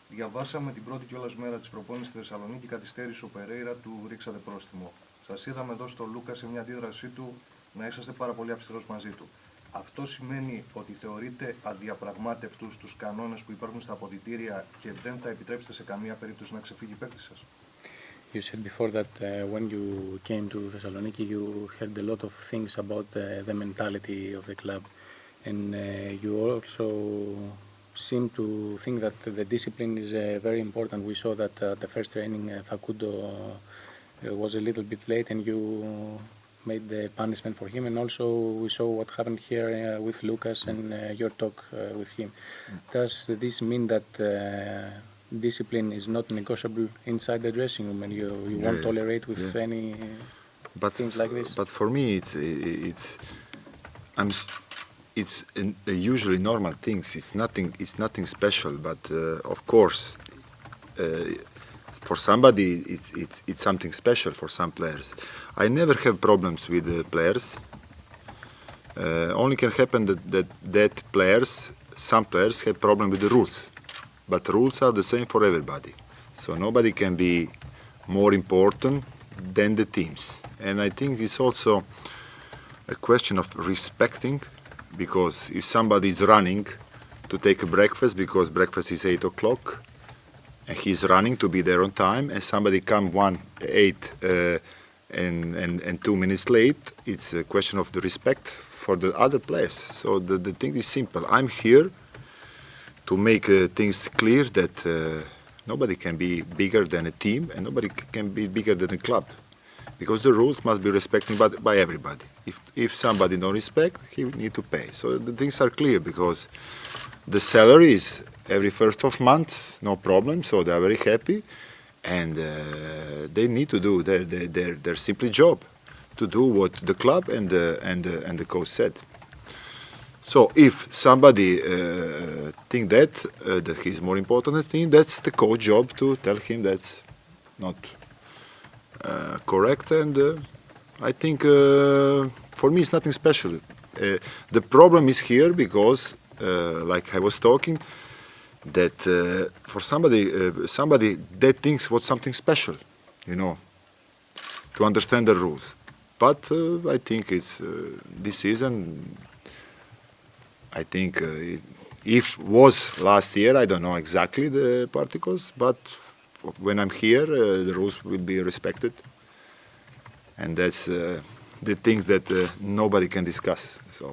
Speaker 10: Διαβάσαμε την πρώτη κιόλας μέρα της προπόνησης στη Θεσσαλονίκη, καθυστέρησε ο Περέιρα, του ρίξατε πρόστιμο. Σας είδαμε εδώ στο Λούκα σε μια αντίδρασή του να είσαστε πάρα πολύ αυστηρός μαζί του. Αυτό σημαίνει ότι θεωρείτε αδιαπραγμάτευτους τους κανόνες που υπάρχουν στα αποδυτήρια και δεν θα επιτρέψετε σε καμία περίπτωση να ξεφύγει παίκτης σας?
Speaker 1: You said before that when you came to Thessaloniki, you heard a lot of things about the mentality of the club, and you also seem to think that the discipline is very important. We saw that the first training Facundo was a little bit late, and you made the punishment for him, and also we saw what happened here with Lucas and your talk with him. Does this mean that discipline is not negotiable inside the dressing room, and you won't tolerate with any things like this?
Speaker 4: But for me, it's usually normal things. It's nothing special. But of course, for somebody, it's something special for some players. I never have problems with the players. Only can happen that some players have problem with the rules. But rules are the same for everybody. So nobody can be more important than the teams. And I think it's also a question of respecting, because if somebody is running to take a breakfast because breakfast is 8 o'clock, and he's running to be there on time, and somebody come 8 and 2 minutes late, it's a question of the respect for the other players. So the thing is simple. I'm here to make things clear that nobody can be bigger than a team and nobody can be bigger than a club, because the rules must be respected by everybody. If somebody don't respect, he need to pay. So the things are clear, because the salary is every first of month, no problem. So they are very happy, and they need to do their simple job, to do what the club and the coach said. So if somebody think that he's more important than the team, that's the coach job to tell him that's not correct. And I think for me it's nothing special. The problem is here because, like I was talking, that for somebody that thinks what's something special, you know, to understand the rules. But I think it's this season. I think if was last year, I don't know exactly the particles, but when I'm here, the rules will be respected, and that's the things that nobody can discuss. So.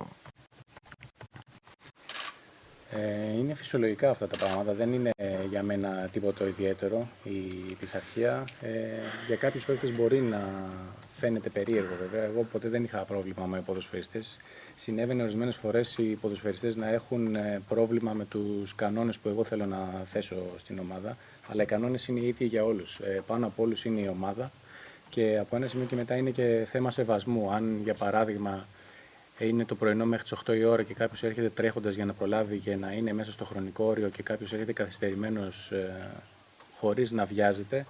Speaker 1: Είναι φυσιολογικά αυτά τα πράγματα, δεν είναι για μένα τίποτα ιδιαίτερο η πειθαρχία. Για κάποιους παίκτες μπορεί να φαίνεται περίεργο βέβαια. Εγώ ποτέ δεν είχα πρόβλημα με ποδοσφαιριστές. Συνέβαινε ορισμένες φορές οι ποδοσφαιριστές να έχουν πρόβλημα με τους κανόνες που εγώ θέλω να θέσω στην ομάδα, αλλά οι κανόνες είναι οι ίδιοι για όλους. Πάνω από όλους είναι η ομάδα και από ένα σημείο και μετά είναι και θέμα σεβασμού. Αν για παράδειγμα είναι το πρωινό μέχρι τις 8 η ώρα και κάποιος έρχεται τρέχοντας για να προλάβει και να είναι μέσα στο χρονικό όριο και κάποιος έρχεται καθυστερημένος χωρίς να βιάζεται,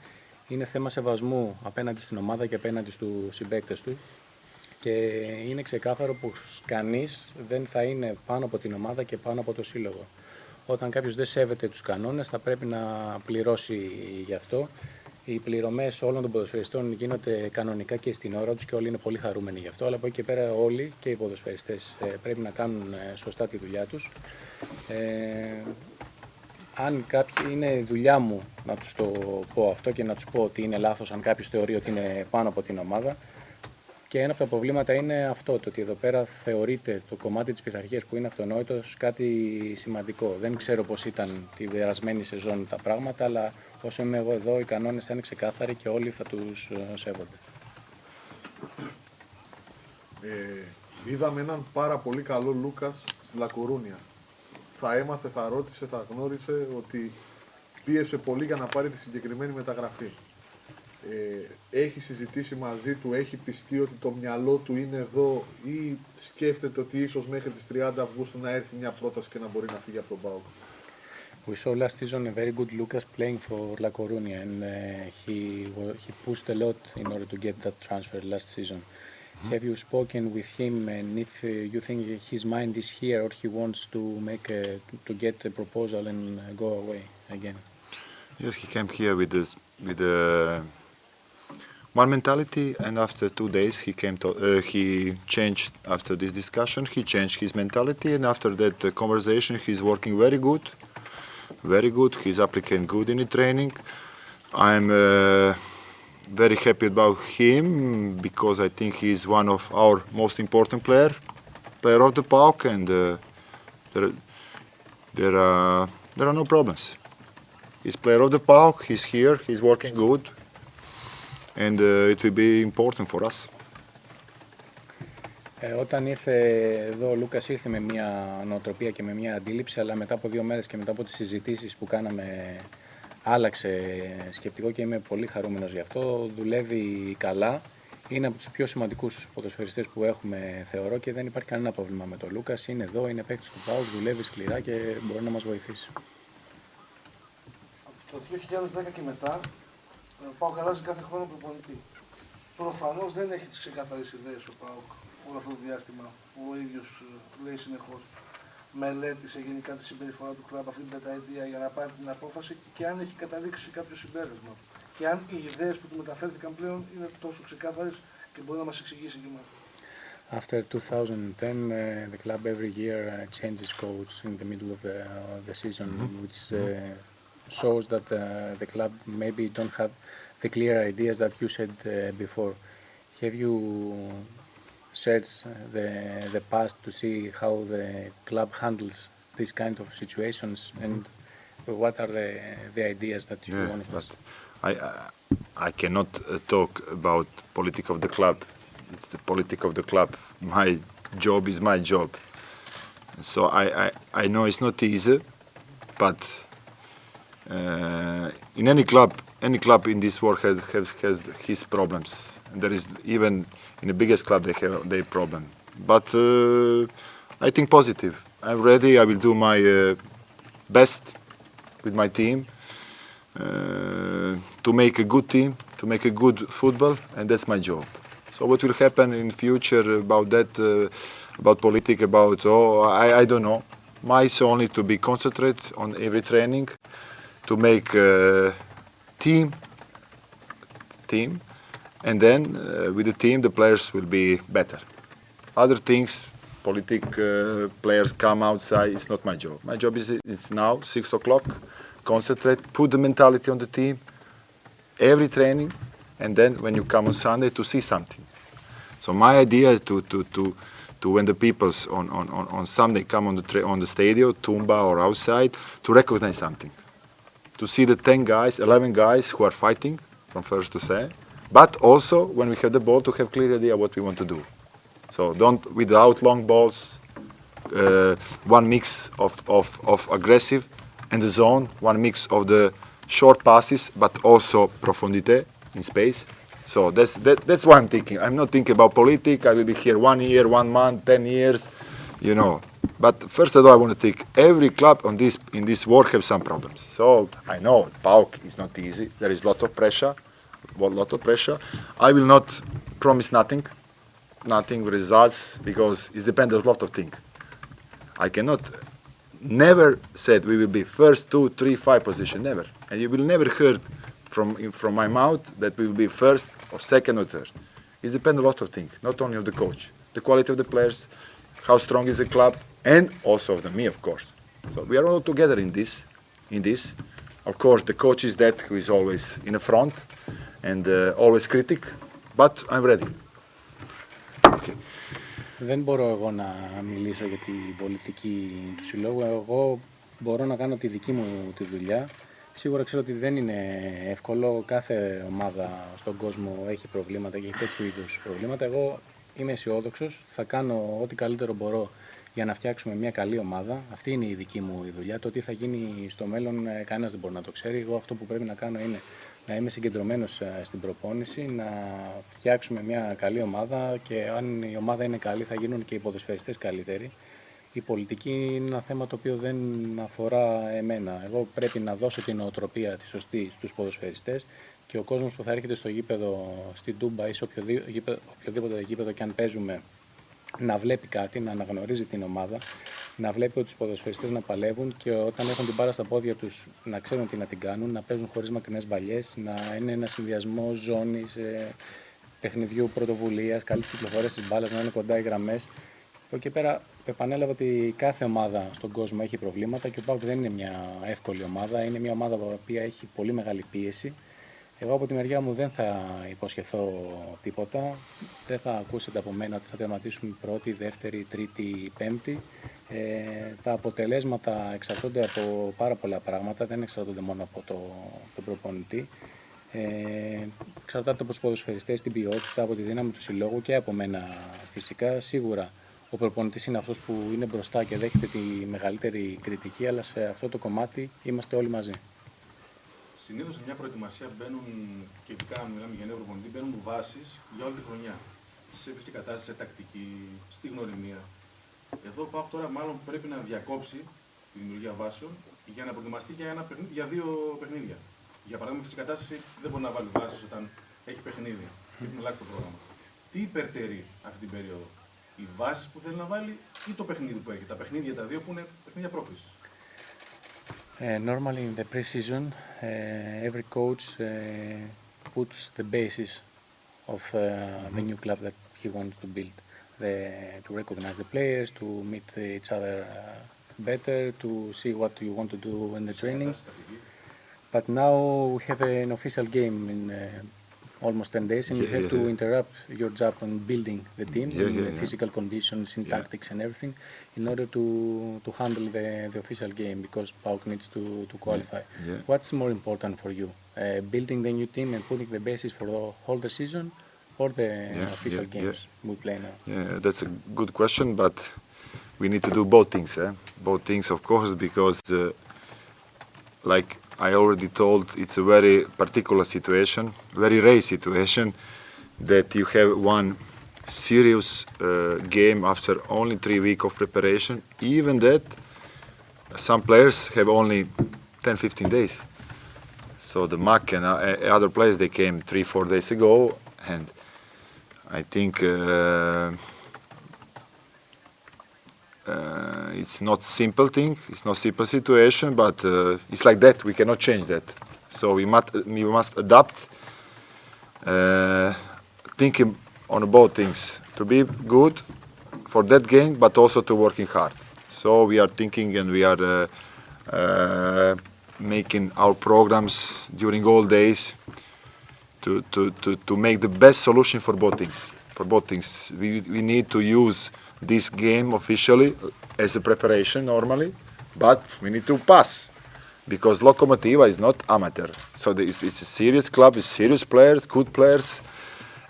Speaker 1: είναι θέμα σεβασμού απέναντι στην ομάδα και απέναντι στους συμπαίκτες του. Και είναι ξεκάθαρο πως κανείς δεν θα είναι πάνω από την ομάδα και πάνω από το σύλλογο. Όταν κάποιος δεν σέβεται τους κανόνες θα πρέπει να πληρώσει γι' αυτό. Οι πληρωμές όλων των ποδοσφαιριστών γίνονται κανονικά και στην ώρα τους και όλοι είναι πολύ χαρούμενοι γι' αυτό. Αλλά από εκεί και πέρα όλοι και οι ποδοσφαιριστές πρέπει να κάνουν σωστά τη δουλειά τους. Αν κάποιοι, είναι δουλειά μου να τους το πω αυτό και να τους πω ότι είναι λάθος αν κάποιος θεωρεί ότι είναι πάνω από την ομάδα. Και ένα από τα προβλήματα είναι αυτό, το ότι εδώ πέρα θεωρείται το κομμάτι της πειθαρχίας που είναι αυτονόητος κάτι σημαντικό. Δεν ξέρω πώς ήταν τη περασμένη σεζόν τα πράγματα, αλλά όσο είμαι εγώ εδώ οι κανόνες θα είναι ξεκάθαροι και όλοι θα τους σέβονται.
Speaker 11: Είδαμε έναν πάρα πολύ καλό Λούκας στη Λακορούνια. Θα έμαθε, θα ρώτησε, θα γνώρισε ότι πίεσε πολύ για να πάρει τη συγκεκριμένη μεταγραφή. Έχει συζητήσει μαζί του, έχει πιστεί ότι το μυαλό του είναι εδώ ή σκέφτεται ότι ίσως μέχρι τις 30 Αυγούστου να έρθει μια πρόταση και να μπορεί να φύγει από τον ΠΑΟΚ.
Speaker 1: We saw last season a very good Lucas playing for La Coruña and he pushed a lot in order to get that transfer last season. Have you spoken with him and if you think his mind is here or he wants to get a proposal and go away again?
Speaker 4: Yes, he came here with one mentality, and after 2 days he changed. After this discussion, he changed his mentality, and after that conversation, he's working very good. Very good. He's applying good in the training. I'm very happy about him because I think he's one of our most important player of the PAOK, and there are no problems. He's player of the PAOK. He's here. He's working good, and it will be important for us.
Speaker 1: Όταν ήρθε εδώ ο Λούκας ήρθε με μια νοοτροπία και με μια αντίληψη, αλλά μετά από 2 μέρες και μετά από τις συζητήσεις που κάναμε άλλαξε σκεπτικό και είμαι πολύ χαρούμενος γι' αυτό. Δουλεύει καλά, είναι από τους πιο σημαντικούς ποδοσφαιριστές που έχουμε θεωρώ και δεν υπάρχει κανένα πρόβλημα με τον Λούκας. Είναι εδώ, είναι παίκτης του ΠΑΟΚ, δουλεύει σκληρά και μπορεί να μας βοηθήσει.
Speaker 3: Από το 2010 και μετά ο ΠΑΟΚ αλλάζει κάθε χρόνο προπονητή. Προφανώς δεν έχει τις ξεκάθαρες ιδέες ο ΠΑΟΚ όλο αυτό το διάστημα που ο ίδιος λέει συνεχώς. Μελέτησε γενικά τη συμπεριφορά του κλαμπ αυτή την πενταετία για να πάρει την απόφαση και αν έχει καταλήξει κάποιο συμπέρασμα. Και αν οι ιδέες που του μεταφέρθηκαν πλέον είναι τόσο ξεκάθαρες και μπορεί να μας εξηγήσει και εμάς.
Speaker 1: After 2010, the club every year changes coach in the middle of the season, which shows that the club maybe don't have the clear ideas that you said before. Have you searched the past to see how the club handles these kind of situations, and what are the ideas that you want to
Speaker 4: but I cannot talk about politics of the club. It's the politics of the club. My job is my job. So I know it's not easy, but in any club in this world has his problems. And there is even in the biggest club they have their problem. But I think positive. I'm ready. I will do my best with my team to make a good team, to make a good football, and that's my job. So what will happen in future about that, about politics, about I don't know. My is only to be concentrated on every training, to make team, and then with the team the players will be better. Other things, players come outside. It's not my job. My job is it's now 6 o'clock. Concentrate, put the mentality on the team, every training, and then when you come on Sunday to see something. So my idea is to when the people's on Sunday come on the stadium, Tumba or outside, to recognize something, to see the 10 guys, 11 guys who are fighting from first to second, but also when we have the ball to have clear idea what we want to do. So don't without long balls, one mix of aggressive and the zone, one mix of the short passes, but also profondité in space. So that's what I'm thinking. I'm not thinking about politics. I will be here 1 year, 1 month, 10 years, you know. But first of all, I want to think every club in this world have some problems. So I know PAOK is not easy. There is lot of pressure. I will not promise nothing results, because it depends on a lot of things. I cannot never said we will be first, 2, 3, 5 position, never. And you will never heard from my mouth that we will be first or second or third. It depends on a lot of things, not only of the coach, the quality of the players, how strong is the club, and also of me, of course. So we are all together in this. Of course, the coach is that who is always in the front and always critic, but I'm ready. Okay.
Speaker 1: Δεν μπορώ εγώ να μιλήσω για την πολιτική του συλλόγου. Εγώ μπορώ να κάνω τη δική μου τη δουλειά. Σίγουρα ξέρω ότι δεν είναι εύκολο. Κάθε ομάδα στον κόσμο έχει προβλήματα και έχει τέτοιου είδους προβλήματα. Εγώ είμαι αισιόδοξος. Θα κάνω ό,τι καλύτερο μπορώ για να φτιάξουμε μια καλή ομάδα. Αυτή είναι η δική μου η δουλειά. Το τι θα γίνει στο μέλλον κανένας δεν μπορεί να το ξέρει. Εγώ αυτό που πρέπει να κάνω είναι να είμαι συγκεντρωμένος στην προπόνηση, να φτιάξουμε μια καλή ομάδα, και αν η ομάδα είναι καλή θα γίνουν και οι ποδοσφαιριστές καλύτεροι. Η πολιτική είναι ένα θέμα το οποίο δεν αφορά εμένα. Εγώ πρέπει να δώσω την νοοτροπία τη σωστή στους ποδοσφαιριστές, και ο κόσμος που θα έρχεται στο γήπεδο, στην Τούμπα ή σε οποιοδήποτε γήπεδο και αν παίζουμε, να βλέπει κάτι, να αναγνωρίζει την ομάδα, να βλέπει ότι τους ποδοσφαιριστές να παλεύουν, και όταν έχουν την μπάλα στα πόδια τους να ξέρουν τι να την κάνουν, να παίζουν χωρίς μακρινές βαλιές, να είναι ένα συνδυασμό ζώνης, παιχνιδιού, πρωτοβουλίας, καλής κυκλοφορίας της μπάλας, να είναι κοντά οι γραμμές. Από εκεί πέρα επανέλαβα ότι κάθε ομάδα στον κόσμο έχει προβλήματα, και ο PAOK δεν είναι μια εύκολη ομάδα, είναι μια ομάδα που έχει πολύ μεγάλη πίεση. Εγώ από τη μεριά μου δεν θα υποσχεθώ τίποτα. Δεν θα ακούσετε από μένα ότι θα τερματίσουμε πρώτη, δεύτερη, τρίτη, πέμπτη. Τα αποτελέσματα εξαρτώνται από πάρα πολλά πράγματα, δεν εξαρτώνται μόνο από τον προπονητή. Εξαρτάται από τους ποδοσφαιριστές, την ποιότητα, από τη δύναμη του συλλόγου και από μένα φυσικά. Σίγουρα ο προπονητής είναι αυτός που είναι μπροστά και δέχεται τη μεγαλύτερη κριτική, αλλά σε αυτό το κομμάτι είμαστε όλοι μαζί.
Speaker 5: Συνήθως σε μια προετοιμασία μπαίνουν, και ειδικά αν μιλάμε για νέο προπονητή, μπαίνουν βάσεις για όλη τη χρονιά. Σε φυσική κατάσταση, σε τακτική, στη γνωριμία. Εδώ ο PAOK τώρα μάλλον πρέπει να διακόψει τη δημιουργία βάσεων για να προετοιμαστεί για ένα παιχνίδι, για 2 παιχνίδια. Για παράδειγμα, φυσική κατάσταση δεν μπορεί να βάλει βάσεις όταν έχει παιχνίδι. Έχει αλλάξει το πρόγραμμα. Τι υπερτερεί αυτή την περίοδο, οι βάσεις που θέλει να βάλει ή το παιχνίδι που έχει? Τα παιχνίδια τα δύο που είναι παιχνίδια πρόκλησης.
Speaker 1: Normally in the pre-season, every coach puts the basis of the new club that he wants to build. To recognize the players, to meet each other better, to see what you want to do in the training. But now we have an official game in almost 10 days, and you have to interrupt your job on building the team, in physical conditions, in tactics and everything, in order to handle the official game, because PAOK needs to qualify. What's more important for you, building the new team and putting the basis for the whole the season, or the official games we play now?
Speaker 4: Yeah, that's a good question, but we need to do both things. Both things, of course, because like I already told, it's a very particular situation, very rare situation, that you have one serious game after only 3 weeks of preparation. Even that, some players have only 10-15 days. So the MAC and other players, they came 3-4 days ago, and I think it's not simple thing, it's not simple situation, but it's like that. We cannot change that. So we must adapt, thinking on both things, to be good for that game, but also to working hard. So we are thinking and we are making our programs during all days to make the best solution for both things. For both things, we need to use this game officially as a preparation normally, but we need to pass, because Lokomotiva is not amateur. So it's a serious club, it's serious players, good players,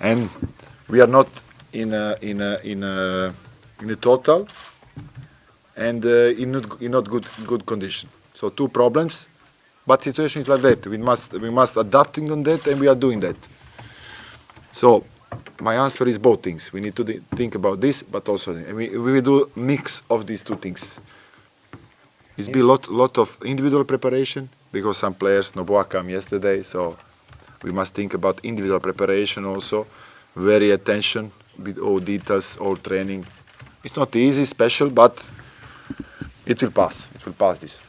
Speaker 4: and we are not in a total and in not good condition. So 2 problems, but situation is like that. We must adapting on that, and we are doing that. So my answer is both things. We need to think about this, but also we will do mix of these 2 things. It's been a lot of individual preparation, because some players, Noboa came yesterday, so we must think about individual preparation also, very attention with all details, all training. It's not easy, special, but it will pass. It will pass this.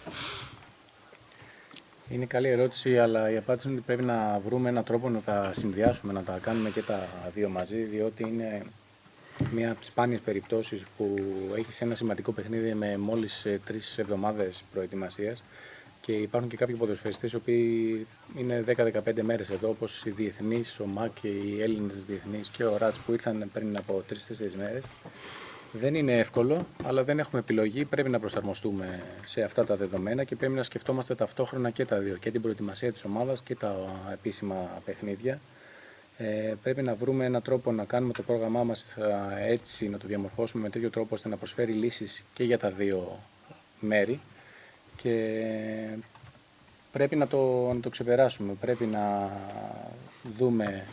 Speaker 1: Είναι καλή ερώτηση, αλλά η απάντηση είναι ότι πρέπει να βρούμε έναν τρόπο να τα συνδυάσουμε, να τα κάνουμε και τα δύο μαζί, διότι είναι μια από τις σπάνιες περιπτώσεις που έχεις ένα σημαντικό παιχνίδι με μόλις 3 εβδομάδες προετοιμασίας, και υπάρχουν και κάποιοι ποδοσφαιριστές οι οποίοι είναι 10-15 μέρες εδώ, όπως οι διεθνείς, ο ΜΑΚ και οι Έλληνες διεθνείς και ο Ράτς που ήρθαν πριν από 3-4 μέρες. Δεν είναι εύκολο, αλλά δεν έχουμε επιλογή. Πρέπει να προσαρμοστούμε σε αυτά τα δεδομένα και πρέπει να σκεφτόμαστε ταυτόχρονα και τα δύο, και την προετοιμασία της ομάδας και τα επίσημα παιχνίδια. Πρέπει να βρούμε έναν τρόπο να κάνουμε το πρόγραμμά μας έτσι, να το διαμορφώσουμε με τέτοιο τρόπο ώστε να προσφέρει λύσεις και για τα δύο μέρη, και πρέπει να το ξεπεράσουμε. Πρέπει να δούμε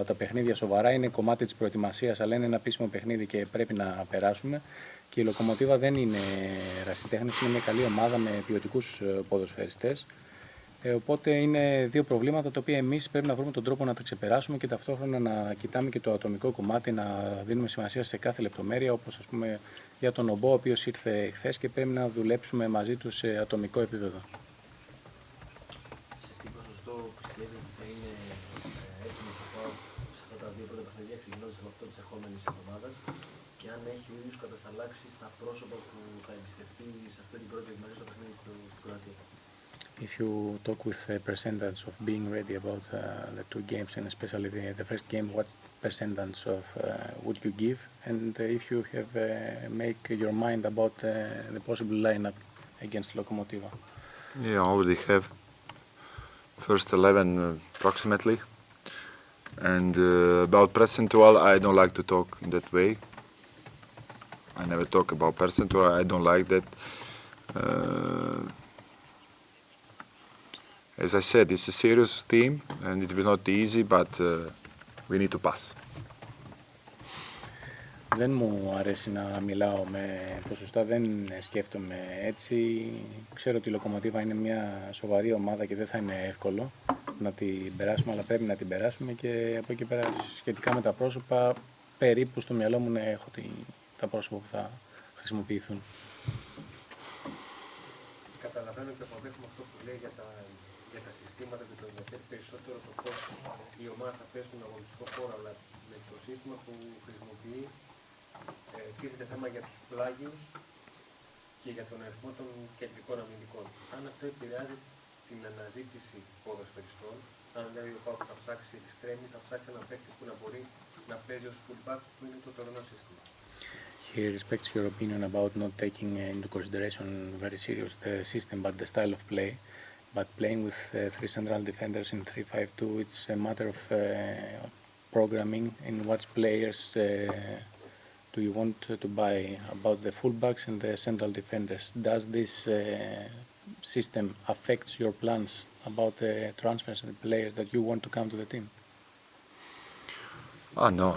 Speaker 1: τα παιχνίδια σοβαρά, είναι κομμάτι της προετοιμασίας, αλλά είναι ένα επίσημο παιχνίδι και πρέπει να περάσουμε. Και η Λοκομοτίβα δεν είναι ερασιτέχνης, είναι μια καλή ομάδα με ποιοτικούς ποδοσφαιριστές. Οπότε είναι 2 προβλήματα τα οποία εμείς πρέπει να βρούμε τον τρόπο να τα ξεπεράσουμε, και ταυτόχρονα να κοιτάμε και το ατομικό κομμάτι, να δίνουμε σημασία σε κάθε λεπτομέρεια, όπως ας πούμε για τον Ομπό, ο οποίος ήρθε χθες και πρέπει να δουλέψουμε μαζί του σε ατομικό επίπεδο.
Speaker 6: Σε τι ποσοστό πιστεύει ότι θα είναι έτοιμος ο ΠΑΟΚ σε αυτά τα 2 πρώτα παιχνίδια, ξεκινώντας από αυτό της ερχόμενης εβδομάδας, και αν έχει ο ίδιος κατασταλάξει στα πρόσωπα που θα εμπιστευτεί σε αυτή την πρώτη ετοιμασία στο παιχνίδι στην Κροατία?
Speaker 1: If you talk with a percentage of being ready about the 2 games, and especially the first game, what percentage of would you give? And if you have make your mind about the possible lineup against Lokomotiva?
Speaker 4: Yeah, I already have first 11 approximately. And about percentual, I don't like to talk in that way. I never talk about percentual. I don't like that. As I said, it's a serious team, and it will not be easy, but we need to pass.
Speaker 1: Δεν μου αρέσει να μιλάω με ποσοστά, δεν σκέφτομαι έτσι. Ξέρω ότι η Λοκομοτίβα είναι μια σοβαρή ομάδα και δεν θα είναι εύκολο να την περάσουμε, αλλά πρέπει να την περάσουμε, και από εκεί πέρα σχετικά με τα πρόσωπα, περίπου στο μυαλό μου έχω τα πρόσωπα που θα χρησιμοποιηθούν.
Speaker 6: Καταλαβαίνω και αποδέχομαι αυτό που λέει για τα συστήματα, και το ενδιαφέρει περισσότερο το πώς η ομάδα θα πέσει στον αγωνιστικό χώρο, αλλά με το σύστημα που χρησιμοποιεί τίθεται θέμα για τους πλάγιους και για τον αριθμό των κεντρικών αμυντικών. Αν αυτό επηρεάζει την αναζήτηση ποδοσφαιριστών, Αν δηλαδή ο ΠΑΟΚ θα ψάξει extreme, θα ψάξει ένα παίκτη που να μπορεί να παίζει ως fullback, που είναι το τωρινό σύστημα.
Speaker 1: He respects your opinion about not taking into consideration very serious the system but the style of play. But playing with three central defenders in 3-5-2, it's a matter of programming in what players do you want to buy about the fullbacks and the central defenders. Does this system affect your plans about the transfers and the players that you want to come to the team?
Speaker 4: No.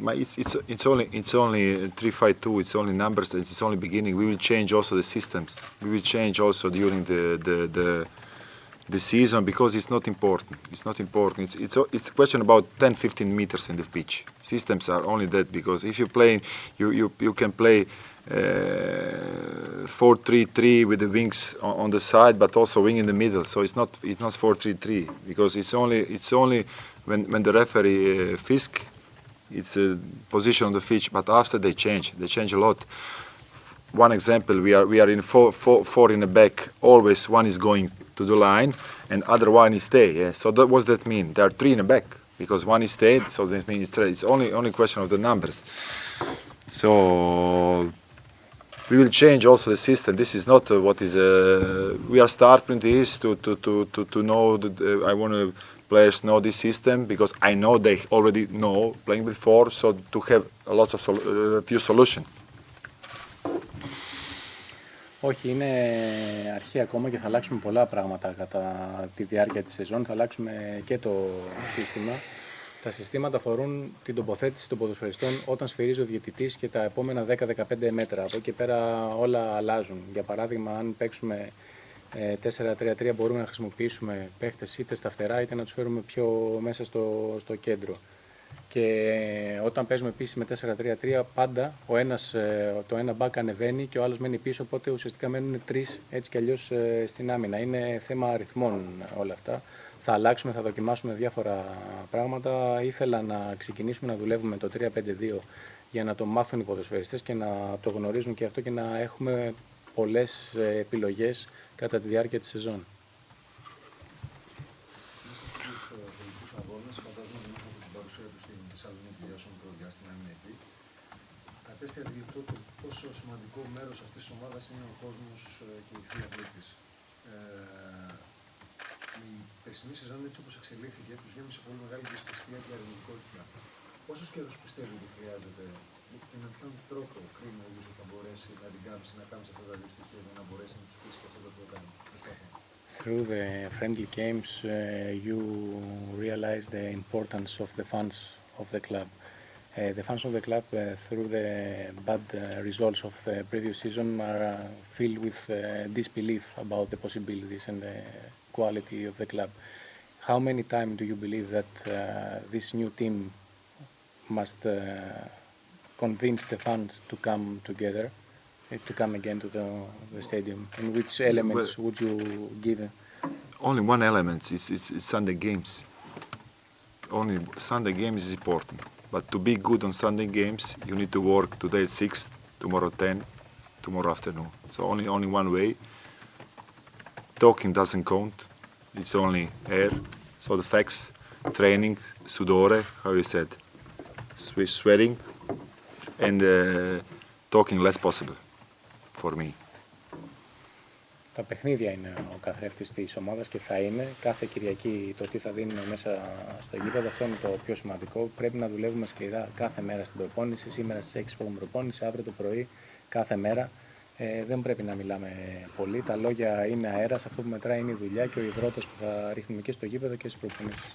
Speaker 4: But it's only 3-5-2. It's only numbers. It's only beginning. We will change also the systems. We will change also during the season because it's not important. It's not important. It's a question about 10-15 meters in the pitch. Systems are only that because if you play, you can play 4-3-3 with the wings on the side, but also wing in the middle. So it's not 4-3-3 because it's only when the referee Fisk, it's a position on the pitch. But after they change a lot. One example, we are in four in the back. Always one is going to the line and other one is stay. Yeah? So what does that mean? There are three in the back because one is stayed. So that means it's only question of the numbers. So we will change also the system. This is not what is. We are starting this to know that I want to. Players know this system because I know they already know playing with four, so to have a lot of few solution.
Speaker 1: Όχι, είναι αρχή ακόμα και θα αλλάξουμε πολλά πράγματα κατά τη διάρκεια της σεζόν. Θα αλλάξουμε και το σύστημα. Τα συστήματα αφορούν την τοποθέτηση των ποδοσφαιριστών όταν σφυρίζει ο διαιτητής και τα επόμενα 10-15 μέτρα. Από εκεί πέρα όλα αλλάζουν. Για παράδειγμα, αν παίξουμε 4-3-3 μπορούμε να χρησιμοποιήσουμε παίχτες είτε στα φτερά είτε να τους φέρουμε πιο μέσα στο κέντρο. Και όταν παίζουμε επίσης με 4-3-3 πάντα το ένα μπακ ανεβαίνει και ο άλλος μένει πίσω, οπότε ουσιαστικά μένουν τρεις έτσι κι αλλιώς στην άμυνα. Είναι θέμα αριθμών όλα αυτά. Θα αλλάξουμε, θα δοκιμάσουμε διάφορα πράγματα. Ήθελα να ξεκινήσουμε να δουλεύουμε το 3-5-2 για να το μάθουν οι ποδοσφαιριστές και να το γνωρίζουν και αυτό και να έχουμε πολλές επιλογές κατά τη διάρκεια της σεζόν.
Speaker 7: Μέσα από τους τελικούς αγώνες, φαντάζομαι ότι είχατε την παρουσία του στην Θεσσαλονίκη για όσο μικρό διάστημα είναι εκεί. Κατέστη αντιληπτό το πόσο σημαντικό μέρος αυτής της ομάδας είναι ο κόσμος και η φίλη της. Η περσινή σεζόν, έτσι όπως εξελίχθηκε, τους γέμισε πολύ μεγάλη δυσπιστία και αρνητικότητα. Πόσος καιρός πιστεύει ότι χρειάζεται και με ποιον τρόπο κρίνει ο ίδιος ότι θα μπορέσει να την κάμψει, να κάμψει αυτά τα δύο στοιχεία για να μπορέσει να τους πείσει και αυτό το οποίο κάνει?
Speaker 1: Through the friendly games, you realize the importance of the fans of the club. The fans of the club, through the bad results of the previous season, are filled with disbelief about the possibilities and the quality of the club. How many times do you believe that this new team must convince the fans to come together, to come again to the stadium? And which elements would you give?
Speaker 4: Only one element, it's Sunday games. Only Sunday games is important. But to be good on Sunday games, you need to work today at 6, tomorrow 10, tomorrow afternoon. So only one way. Talking doesn't count. It's only air. So the facts, training, sudore, how you said, sweating, and talking less possible for me.
Speaker 1: Τα παιχνίδια είναι ο καθρέφτης της ομάδας και θα είναι κάθε Κυριακή το τι θα δίνουμε μέσα στο γήπεδο. Αυτό είναι το πιο σημαντικό. Πρέπει να δουλεύουμε σκληρά κάθε μέρα στην προπόνηση. Σήμερα στις 6 που έχουμε προπόνηση, αύριο το πρωί, κάθε μέρα. Δεν πρέπει να μιλάμε πολύ. Τα λόγια είναι αέρας. Αυτό που μετράει είναι η δουλειά και ο υδρότας που θα ρίχνουμε και στο γήπεδο και στις προπονήσεις.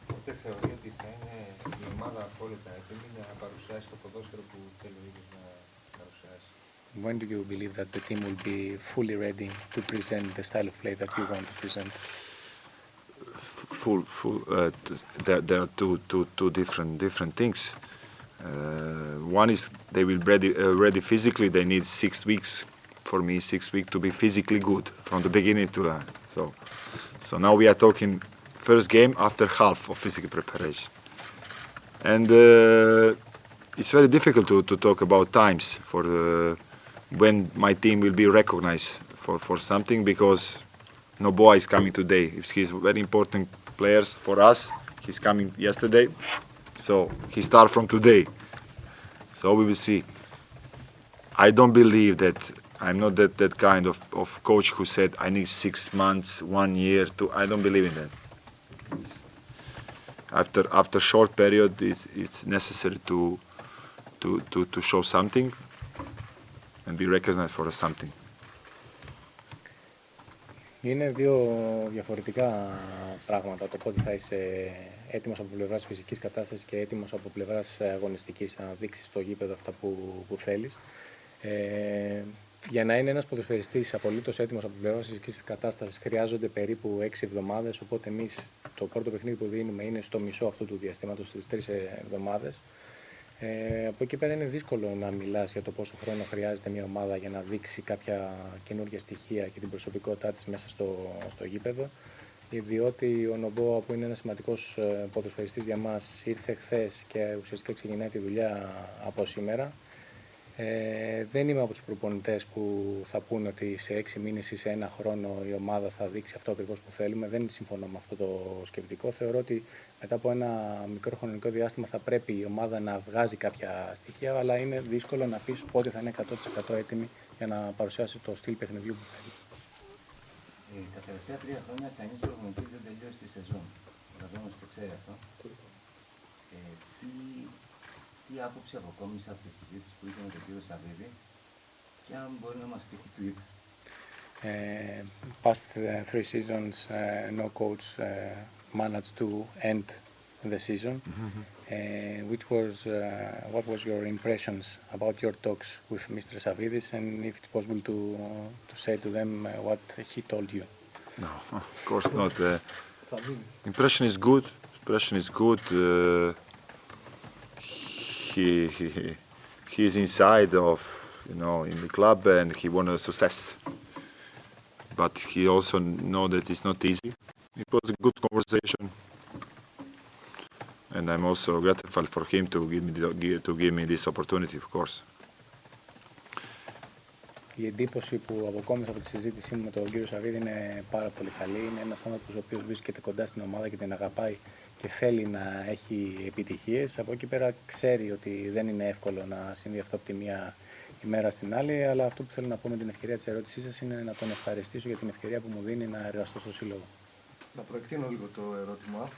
Speaker 8: Οπότε θεωρεί ότι θα είναι η ομάδα απόλυτα έτοιμη να παρουσιάσει το ποδόσφαιρο που θέλει ο ίδιος να παρουσιάσει?
Speaker 1: When do you believe that the team will be fully ready to present the style of play that you want to present?
Speaker 4: There are two different things. One is they will be ready physically. They need 6 weeks. For me, 6 weeks to be physically good from the beginning to the so now we are talking first game after half of physical preparation, and it's very difficult to talk about times for when my team will be recognized for something because no boy is coming today. It's very important players. For us, he's coming yesterday, so he start from today. So we will see. I don't believe that. I'm not that kind of coach who said I need 6 months, 1 year to. I don't believe in that. After short period, it's necessary to show something and be recognized for something.
Speaker 1: Είναι δύο διαφορετικά πράγματα. Το πότε θα είσαι έτοιμος από πλευράς φυσικής κατάστασης και έτοιμος από πλευράς αγωνιστικής, να δείξεις στο γήπεδο αυτά που θέλεις. Για να είναι ένας ποδοσφαιριστής απολύτως έτοιμος από πλευράς φυσικής κατάστασης χρειάζονται περίπου 6 εβδομάδες, οπότε εμείς το πρώτο παιχνίδι που δίνουμε είναι στο μισό αυτού του διαστήματος, στις 3 εβδομάδες. Από εκεί πέρα είναι δύσκολο να μιλάς για το πόσο χρόνο χρειάζεται μια ομάδα για να δείξει κάποια καινούργια στοιχεία και την προσωπικότητά της μέσα στο γήπεδο. Διότι ο Νομπόα, που είναι ένας σημαντικός ποδοσφαιριστής για μας, ήρθε χθες και ουσιαστικά ξεκινάει τη δουλειά από σήμερα. Δεν είμαι από τους προπονητές που θα πούνε ότι σε 6 μήνες ή σε 1 χρόνο η ομάδα θα δείξει αυτό ακριβώς που θέλουμε. Δεν συμφωνώ με αυτό το σκεπτικό. Θεωρώ ότι μετά από ένα μικρό χρονικό διάστημα θα πρέπει η ομάδα να βγάζει κάποια στοιχεία, αλλά είναι δύσκολο να πεις πότε θα είναι 100% έτοιμη για να παρουσιάσει το στυλ παιχνιδιού που θέλει.
Speaker 9: Τα τελευταία 3 χρόνια κανείς προπονητής δεν τελείωσε τη σεζόν. Ο καθένας το ξέρει αυτό. Τι άποψη αποκόμισε από τη συζήτηση που είχε με τον κύριο Σαββίδη και αν μπορεί να μας πει τι του είπε.
Speaker 1: Past 3 seasons, no coach managed to end the season. What was your impressions about your talks with Mr. Savidis, and if it's possible to say to them what he told you?
Speaker 4: No, of course not. Impression is good. He is inside of, in the club, and he wants success. But he also know that it's not easy. It was a good conversation, and I'm also grateful for him to give me this opportunity, of course.
Speaker 1: Η εντύπωση που αποκόμισα από τη συζήτησή μου με τον κύριο Σαββίδη είναι πάρα πολύ καλή. Είναι ένας άνθρωπος ο οποίος βρίσκεται κοντά στην ομάδα και την αγαπάει και θέλει να έχει επιτυχίες. Από εκεί πέρα ξέρει ότι δεν είναι εύκολο να συμβεί αυτό από τη μία ημέρα στην άλλη, αλλά αυτό που θέλω να πω με την ευκαιρία της ερώτησής σας είναι να τον ευχαριστήσω για την ευκαιρία που μου δίνει να εργαστώ στο Σύλλογο.
Speaker 10: Να προεκτείνω λίγο το ερώτημα.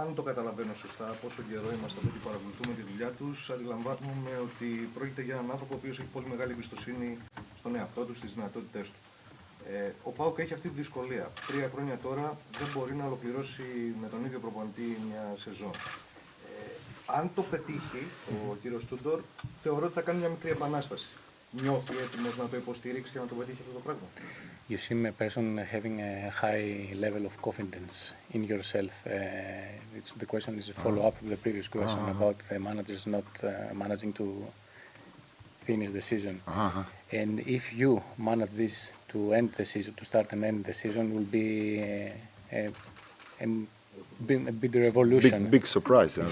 Speaker 10: Αν το καταλαβαίνω σωστά, πόσο καιρό είμαστε εδώ και παρακολουθούμε τη δουλειά τους, αντιλαμβάνομαι ότι πρόκειται για έναν άνθρωπο ο οποίος έχει πολύ μεγάλη εμπιστοσύνη στον εαυτό του, στις δυνατότητές του. Ο PAOK έχει αυτή τη δυσκολία. 3 χρόνια τώρα δεν μπορεί να ολοκληρώσει με τον ίδιο προπονητή μια σεζόν. Αν το πετύχει ο κύριος Τούντορ, θεωρώ ότι θα κάνει μια μικρή επανάσταση. Νιώθει έτοιμος να το υποστηρίξει και να το πετύχει αυτό το πράγμα.
Speaker 1: You seem a person having a high level of confidence in yourself. The question is a follow-up to the previous question about the managers not managing to finish the season. And if you manage this to end the season, to start and end the season, will be a big revolution.
Speaker 4: Big surprise.
Speaker 1: Yeah.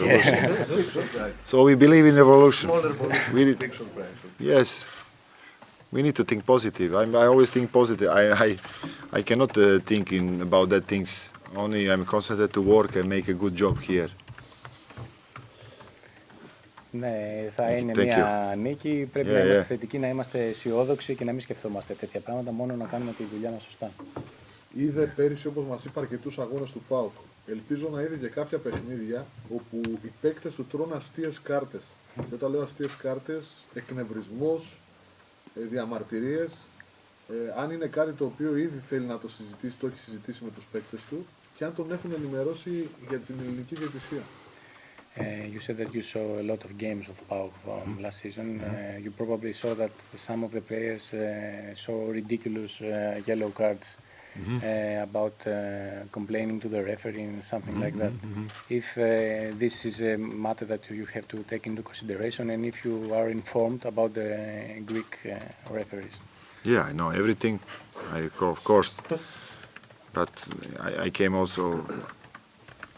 Speaker 10: Big surprise.
Speaker 4: So we believe in revolution.
Speaker 10: Small revolution, big surprise.
Speaker 4: Yes. We need to think positive. I always think positive. I cannot think about that things. Only I'm concentrated to work and make a good job here.
Speaker 1: Ναι, θα είναι μια νίκη. Πρέπει να είμαστε θετικοί, να είμαστε αισιόδοξοι και να μην σκεφτόμαστε τέτοια πράγματα, μόνο να κάνουμε τη δουλειά μας σωστά.
Speaker 11: Είδε πέρυσι, όπως μας είπε, αρκετούς αγώνες του PAOK. Ελπίζω να είδε και κάποια παιχνίδια όπου οι παίκτες του τρώνε αστείες κάρτες. Και όταν λέω αστείες κάρτες, εκνευρισμός, διαμαρτυρίες. Αν είναι κάτι το οποίο ήδη θέλει να το συζητήσει, το έχει συζητήσει με τους παίκτες του και αν τον έχουν ενημερώσει για την ελληνική διαιτησία.
Speaker 1: You said that you saw a lot of games of PAOK from last season. You probably saw that some of the players saw ridiculous yellow cards about complaining to the referee and something like that. If this is a matter that you have to take into consideration and if you are informed about the Greek referees.
Speaker 4: Yeah, I know everything, of course. But I came also,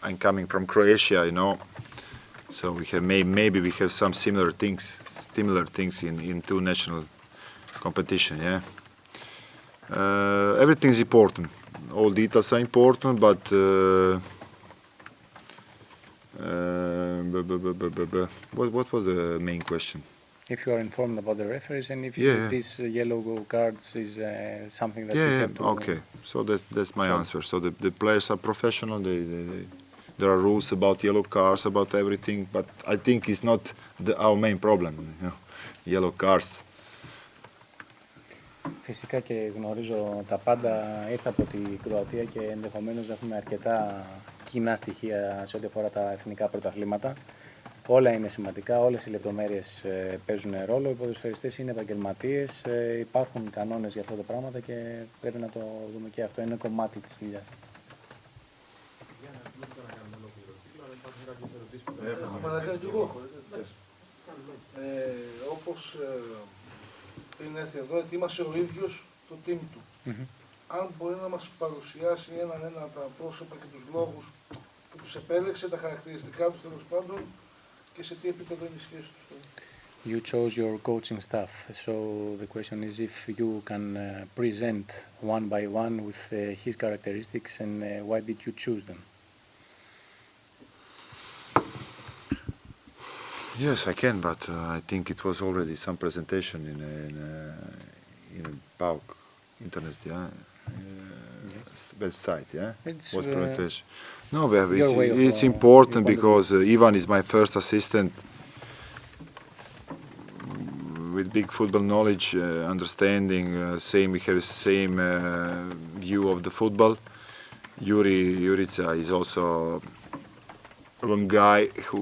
Speaker 4: I'm coming from Croatia, so we have maybe we have some similar things in two national competition. Yeah, everything is important. all details are important, but what was the main question?
Speaker 1: If you are informed about the referees and if
Speaker 4: Yeah.
Speaker 1: these yellow cards is something that you
Speaker 4: Yeah,
Speaker 1: have to...
Speaker 4: okay. So that's my
Speaker 1: Sure.
Speaker 4: answer. So the players are professional. There are rules about yellow cards, about everything, but I think it's not our main problem. You know, yellow cards.
Speaker 1: Φυσικά και γνωρίζω τα πάντα, ήρθα από την Κροατία και ενδεχομένως έχουμε αρκετά κοινά στοιχεία σε ό,τι αφορά τα εθνικά πρωταθλήματα. Όλα είναι σημαντικά, όλες οι λεπτομέρειες παίζουν ρόλο, οι ποδοσφαιριστές είναι επαγγελματίες, υπάρχουν κανόνες για αυτά τα πράγματα και πρέπει να το δούμε και αυτό, είναι κομμάτι της δουλειάς.
Speaker 3: Έχουμε να κάνω κι εγώ. Όπως πριν έρθει εδώ, ετοίμασε ο ίδιος το team του. Αν μπορεί να μας παρουσιάσει έναν τα πρόσωπα και τους λόγους που τους επέλεξε, τα χαρακτηριστικά τους τέλος πάντων και σε τι επίπεδο είναι η σχέση τους.
Speaker 1: You chose your coaching staff, so the question is if you can present one by one with his characteristics and why did you choose them?
Speaker 4: Yes, I can, but I think it was already some presentation in PAOK internet, website, yeah.
Speaker 1: It's,
Speaker 4: Was presentation. No, but
Speaker 1: your way of,
Speaker 4: it's important because Ivan is my first assistant with big football knowledge, understanding, we have the same view of the football. Jurica is also one guy who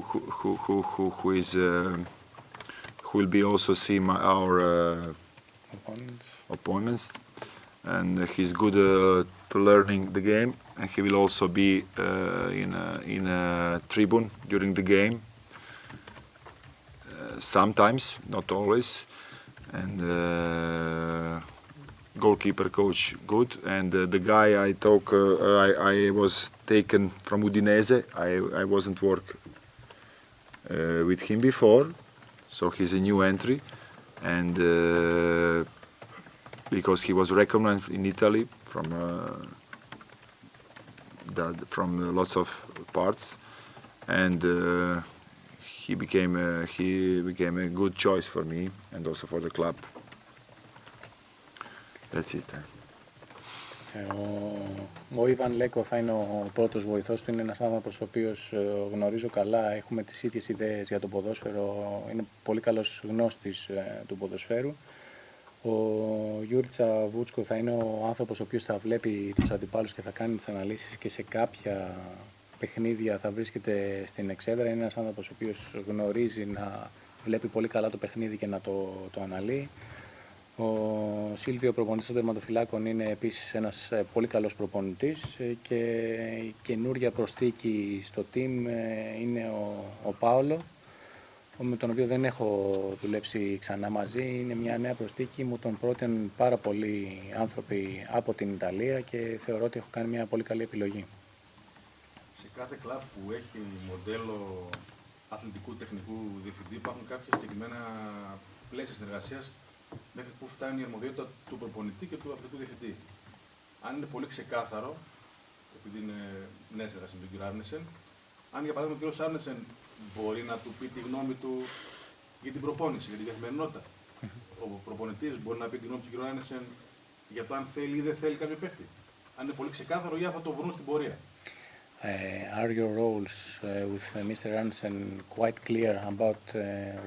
Speaker 4: will be also see our opponents, and he's good to learning the game, and he will also be in a tribune during the game. Sometimes, not always, and goalkeeper coach good, and the guy I was taken from Udinese. I wasn't work with him before, so he's a new entry, and because he was recognized in Italy from lots of parts, and he became a good choice for me and also for the club. That's it.
Speaker 1: Ο Ιβαν Λέκο θα είναι ο πρώτος βοηθός του, είναι ένας άνθρωπος ο οποίος γνωρίζω καλά, έχουμε τις ίδιες ιδέες για το ποδόσφαιρο, είναι πολύ καλός γνώστης του ποδοσφαίρου. Ο Γιούριτσα Βούτσκο θα είναι ο άνθρωπος ο οποίος θα βλέπει τους αντιπάλους και θα κάνει τις αναλύσεις και σε κάποια παιχνίδια θα βρίσκεται στην εξέδρα. Είναι ένας άνθρωπος ο οποίος γνωρίζει να βλέπει πολύ καλά το παιχνίδι και να το αναλύει. Ο Σίλβιο, προπονητής των τερματοφυλάκων, είναι επίσης ένας πολύ καλός προπονητής και η καινούρια προσθήκη στο team είναι ο Πάολο, με τον οποίο δεν έχω δουλέψει ξανά μαζί. Είναι μια νέα προσθήκη, μου τον πρότειναν πάρα πολλοί άνθρωποι από την Ιταλία και θεωρώ ότι έχω κάνει μια πολύ καλή επιλογή.
Speaker 5: Σε κάθε κλαμπ που έχει μοντέλο αθλητικού τεχνικού διευθυντή υπάρχουν κάποια συγκεκριμένα πλαίσια συνεργασίας μέχρι που φτάνει η αρμοδιότητα του προπονητή και του αθλητικού διευθυντή. Αν είναι πολύ ξεκάθαρο, επειδή είναι νέα συνεργασία με τον κύριο Άρνεσεν, αν για παράδειγμα ο κύριος Άρνεσεν μπορεί να του πει τη γνώμη του για την προπόνηση, για την καθημερινότητα. Ο προπονητής μπορεί να πει τη γνώμη του κύριου Άρνεσεν για το αν θέλει ή δεν θέλει κάποιο παίκτη. Αν είναι πολύ ξεκάθαρο, ή θα το βρουν στην πορεία.
Speaker 1: Are your roles with Mr. Arnesen quite clear about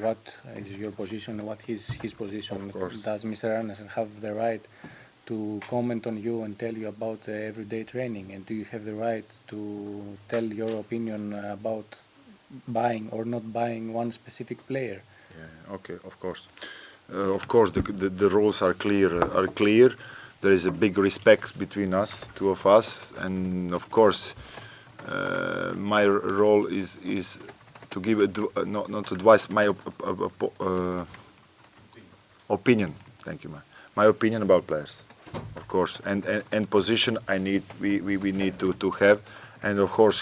Speaker 1: what is your position and what is his position? Does Mr. Arnesen have the right to comment on you and tell you about the everyday training? And do you have the right to tell your opinion about buying or not buying one specific player?
Speaker 4: Yeah, okay, of course. The rules are clear. There is a big respect between us, two of us, and of course, my role is to give not advice, my opinion. Thank you, my opinion about players, of course, and position we need to have, and of course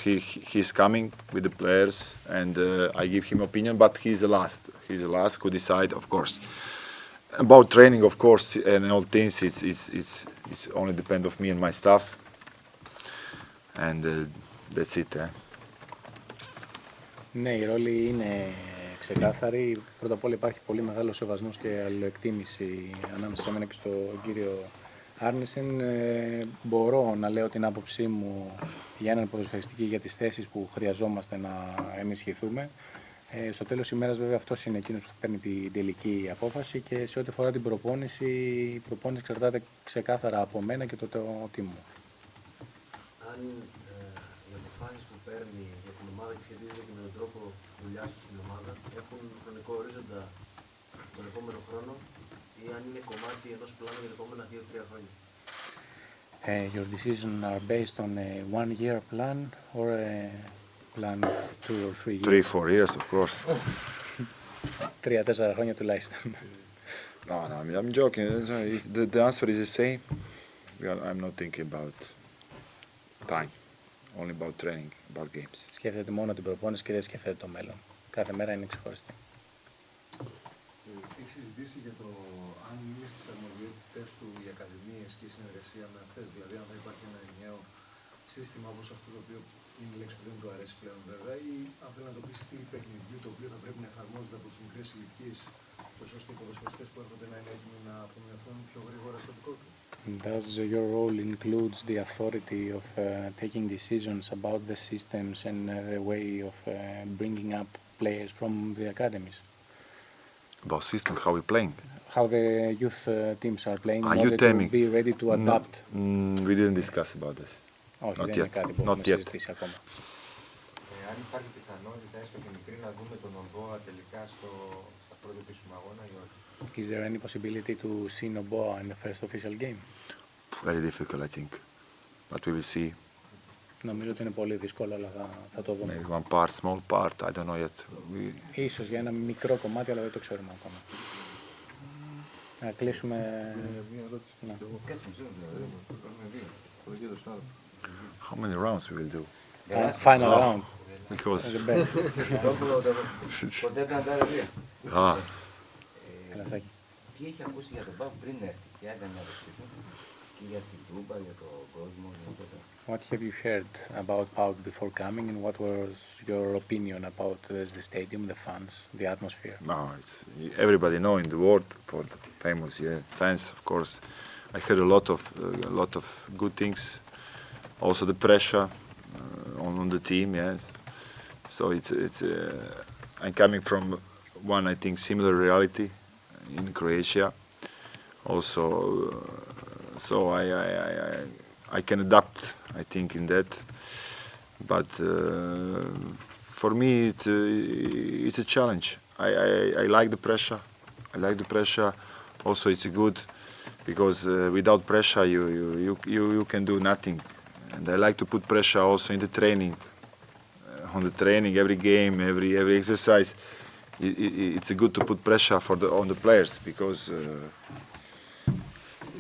Speaker 4: he's coming with the players, and I give him opinion, but he's the last who decide, of course. About training, of course, and all things, it's only depend of me and my staff. and that's it.
Speaker 1: Ναι, οι ρόλοι είναι ξεκάθαροι. Πρώτα απ' όλα υπάρχει πολύ μεγάλο σεβασμός και αλληλοεκτίμηση ανάμεσα σε μένα και στον κύριο Άρνεσεν. Μπορώ να λέω την άποψή μου για έναν ποδοσφαιριστή και για τις θέσεις που χρειαζόμαστε να ενισχυθούμε. Στο τέλος της ημέρας βέβαια αυτός είναι εκείνος που θα παίρνει την τελική απόφαση και σε ό,τι αφορά την προπόνηση, η προπόνηση εξαρτάται ξεκάθαρα από μένα και το team μου.
Speaker 6: Αν οι αποφάσεις που παίρνει για την ομάδα και σχετίζονται και με τον τρόπο δουλειάς του στην ομάδα έχουν χρονικό ορίζοντα τον επόμενο χρόνο ή αν είναι κομμάτι ενός πλάνου για τα επόμενα 2-3 χρόνια.
Speaker 1: Your decisions are based on a 1-year plan or a plan of 2 or 3 years?
Speaker 4: 3-4 years, of course.
Speaker 1: 3-4 χρόνια τουλάχιστον.
Speaker 4: No, I'm joking. The answer is the same. I'm not thinking about time, only about training, about games.
Speaker 1: Σκέφτεται μόνο την προπόνηση και δεν σκέφτεται το μέλλον. Κάθε μέρα είναι ξεχωριστή.
Speaker 7: Έχει συζητήσει για το αν είναι στις αρμοδιότητες του οι ακαδημίες και η συνεργασία με αυτές, δηλαδή αν θα υπάρχει ένα ενιαίο σύστημα όπως αυτό το οποίο είναι η λέξη που δεν του αρέσει πλέον βέβαια, ή αν θέλει να το πει στυλ παιχνιδιού το οποίο θα πρέπει να εφαρμόζεται από τις μικρές ηλικίες, τόσο ώστε οι ποδοσφαιριστές που έρχονται να είναι έτοιμοι να αφομοιωθούν πιο γρήγορα στο δικό του.
Speaker 1: Does your role includes the authority of taking decisions about the systems and the way of bringing up players from the academies?
Speaker 4: About system, how we playing?
Speaker 1: How the youth teams are playing in
Speaker 4: you
Speaker 1: order
Speaker 4: tell
Speaker 1: to
Speaker 4: me.
Speaker 1: be ready to adapt?
Speaker 4: We didn't discuss about this.
Speaker 1: Όχι,
Speaker 4: Not
Speaker 1: δεν
Speaker 4: yet.
Speaker 1: είναι κάτι που
Speaker 4: Not
Speaker 1: έχουμε
Speaker 4: yet.
Speaker 1: συζητήσει ακόμα.
Speaker 8: Αν υπάρχει πιθανότητα, έστω και μικρή, να δούμε τον Ομβόα τελικά στα πρώτη επίσημα αγώνα ή όχι.
Speaker 1: Is there any possibility to see Noboa in the first official game?
Speaker 4: Very difficult, I think. But we will see.
Speaker 1: Νομίζω ότι είναι πολύ δύσκολο, αλλά θα το δούμε.
Speaker 4: Maybe one part, small part, I don't know yet.
Speaker 1: Ίσως για ένα μικρό κομμάτι, αλλά δεν το ξέρουμε ακόμα. Να κλείσουμε...
Speaker 11: Μία ερώτηση.
Speaker 1: Ναι.
Speaker 4: How many rounds we will do?
Speaker 1: Final round.
Speaker 4: Because
Speaker 9: Ποτέ έκανε τα ρεβία.
Speaker 1: Καλασάκι.
Speaker 9: Τι έχει ακούσει για τον ΠΑΟΚ πριν έρθει, ποια ήταν η άποψή του και για την Τούμπα, για τον κόσμο, γενικότερα.
Speaker 1: What have you heard about PAOK before coming, and what was your opinion about the stadium, the fans, the atmosphere?
Speaker 4: no, everybody know in the world for the famous fans, of course. I heard a lot of good things. Also the pressure on the team, yes. So it's I'm coming from one, I think, similar reality in Croatia. Also, so I can adapt, I think, in that. But for me, it's a challenge. I like the pressure. Also, it's good because without pressure, you can do nothing. And I like to put pressure also in the training. On the training, every game, every exercise, it's good to put pressure on the players because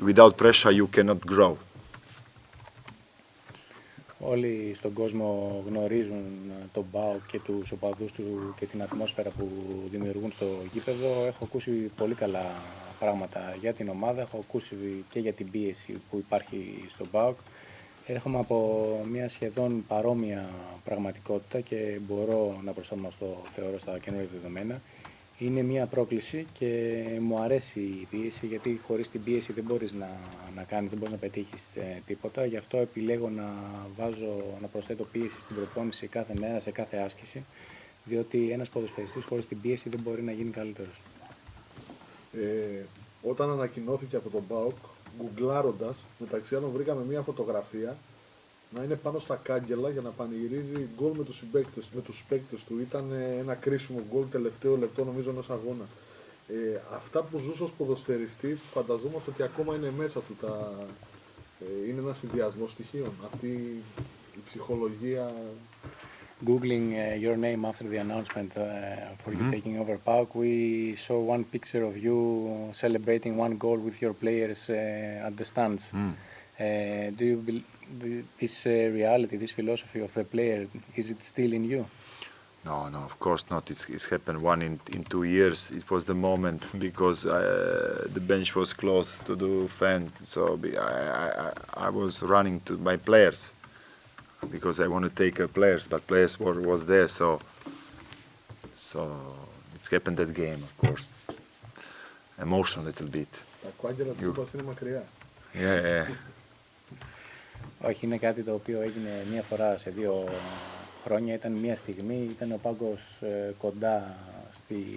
Speaker 4: without pressure you cannot grow.
Speaker 1: Όλοι στον κόσμο γνωρίζουν τον ΠΑΟΚ και τους οπαδούς του και την ατμόσφαιρα που δημιουργούν στο γήπεδο. Έχω ακούσει πολύ καλά πράγματα για την ομάδα, έχω ακούσει και για την πίεση που υπάρχει στον ΠΑΟΚ. Έρχομαι από μια σχεδόν παρόμοια πραγματικότητα και μπορώ να προσαρμοστώ, θεωρώ, στα καινούργια δεδομένα. Είναι μια πρόκληση και μου αρέσει η πίεση, γιατί χωρίς την πίεση δεν μπορείς να κάνεις, δεν μπορείς να πετύχεις τίποτα. Γι' αυτό επιλέγω να προσθέτω πίεση στην προπόνηση κάθε μέρα, σε κάθε άσκηση, διότι ένας ποδοσφαιριστής χωρίς την πίεση δεν μπορεί να γίνει καλύτερος.
Speaker 11: Όταν ανακοινώθηκε από τον ΠΑΟΚ, γκουγκλάροντας, μεταξύ άλλων βρήκαμε μια φωτογραφία να είναι πάνω στα κάγκελα για να πανηγυρίζει γκολ με τους παίκτες του. Ήταν ένα κρίσιμο γκολ τελευταίο λεπτό, νομίζω, ενός αγώνα. Αυτά που ζούσε ως ποδοσφαιριστής, φανταζόμαστε ότι ακόμα είναι μέσα του. Είναι ένα συνδυασμό στοιχείων. Αυτή η ψυχολογία.
Speaker 1: Googling your name after the announcement for you taking over PAOK, we saw one picture of you celebrating one goal with your players at the stands. Do you believe this reality, this philosophy of the player, is it still in you?
Speaker 4: No, of course not. It's happened in 2 years. It was the moment because the bench was close to the fan, so I was running to my players. because I want to take players, but players was there, so it's happened that game, of course. Emotional a little bit.
Speaker 11: Τα κουάγγελα του Λούκας είναι μακριά.
Speaker 4: Yeah.
Speaker 1: Όχι, είναι κάτι το οποίο έγινε μία φορά σε 2 χρόνια. Ήταν μία στιγμή, ήταν ο πάγκος κοντά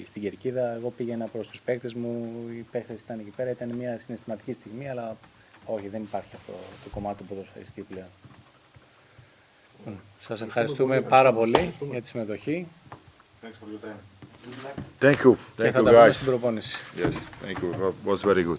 Speaker 1: στην κερκίδα. Εγώ πήγαινα προς τους παίκτες μου, οι παίκτες ήταν εκεί πέρα. Ήταν μία συναισθηματική στιγμή, αλλά όχι, δεν υπάρχει αυτό το κομμάτι του ποδοσφαιριστή πλέον. Σας ευχαριστούμε πάρα πολύ για τη συμμετοχή.
Speaker 4: Thank you.
Speaker 1: Και
Speaker 4: Thank
Speaker 1: θα
Speaker 4: you,
Speaker 1: τα πούμε
Speaker 4: guys.
Speaker 1: στην προπόνηση.
Speaker 4: Yes, thank you. It was very good.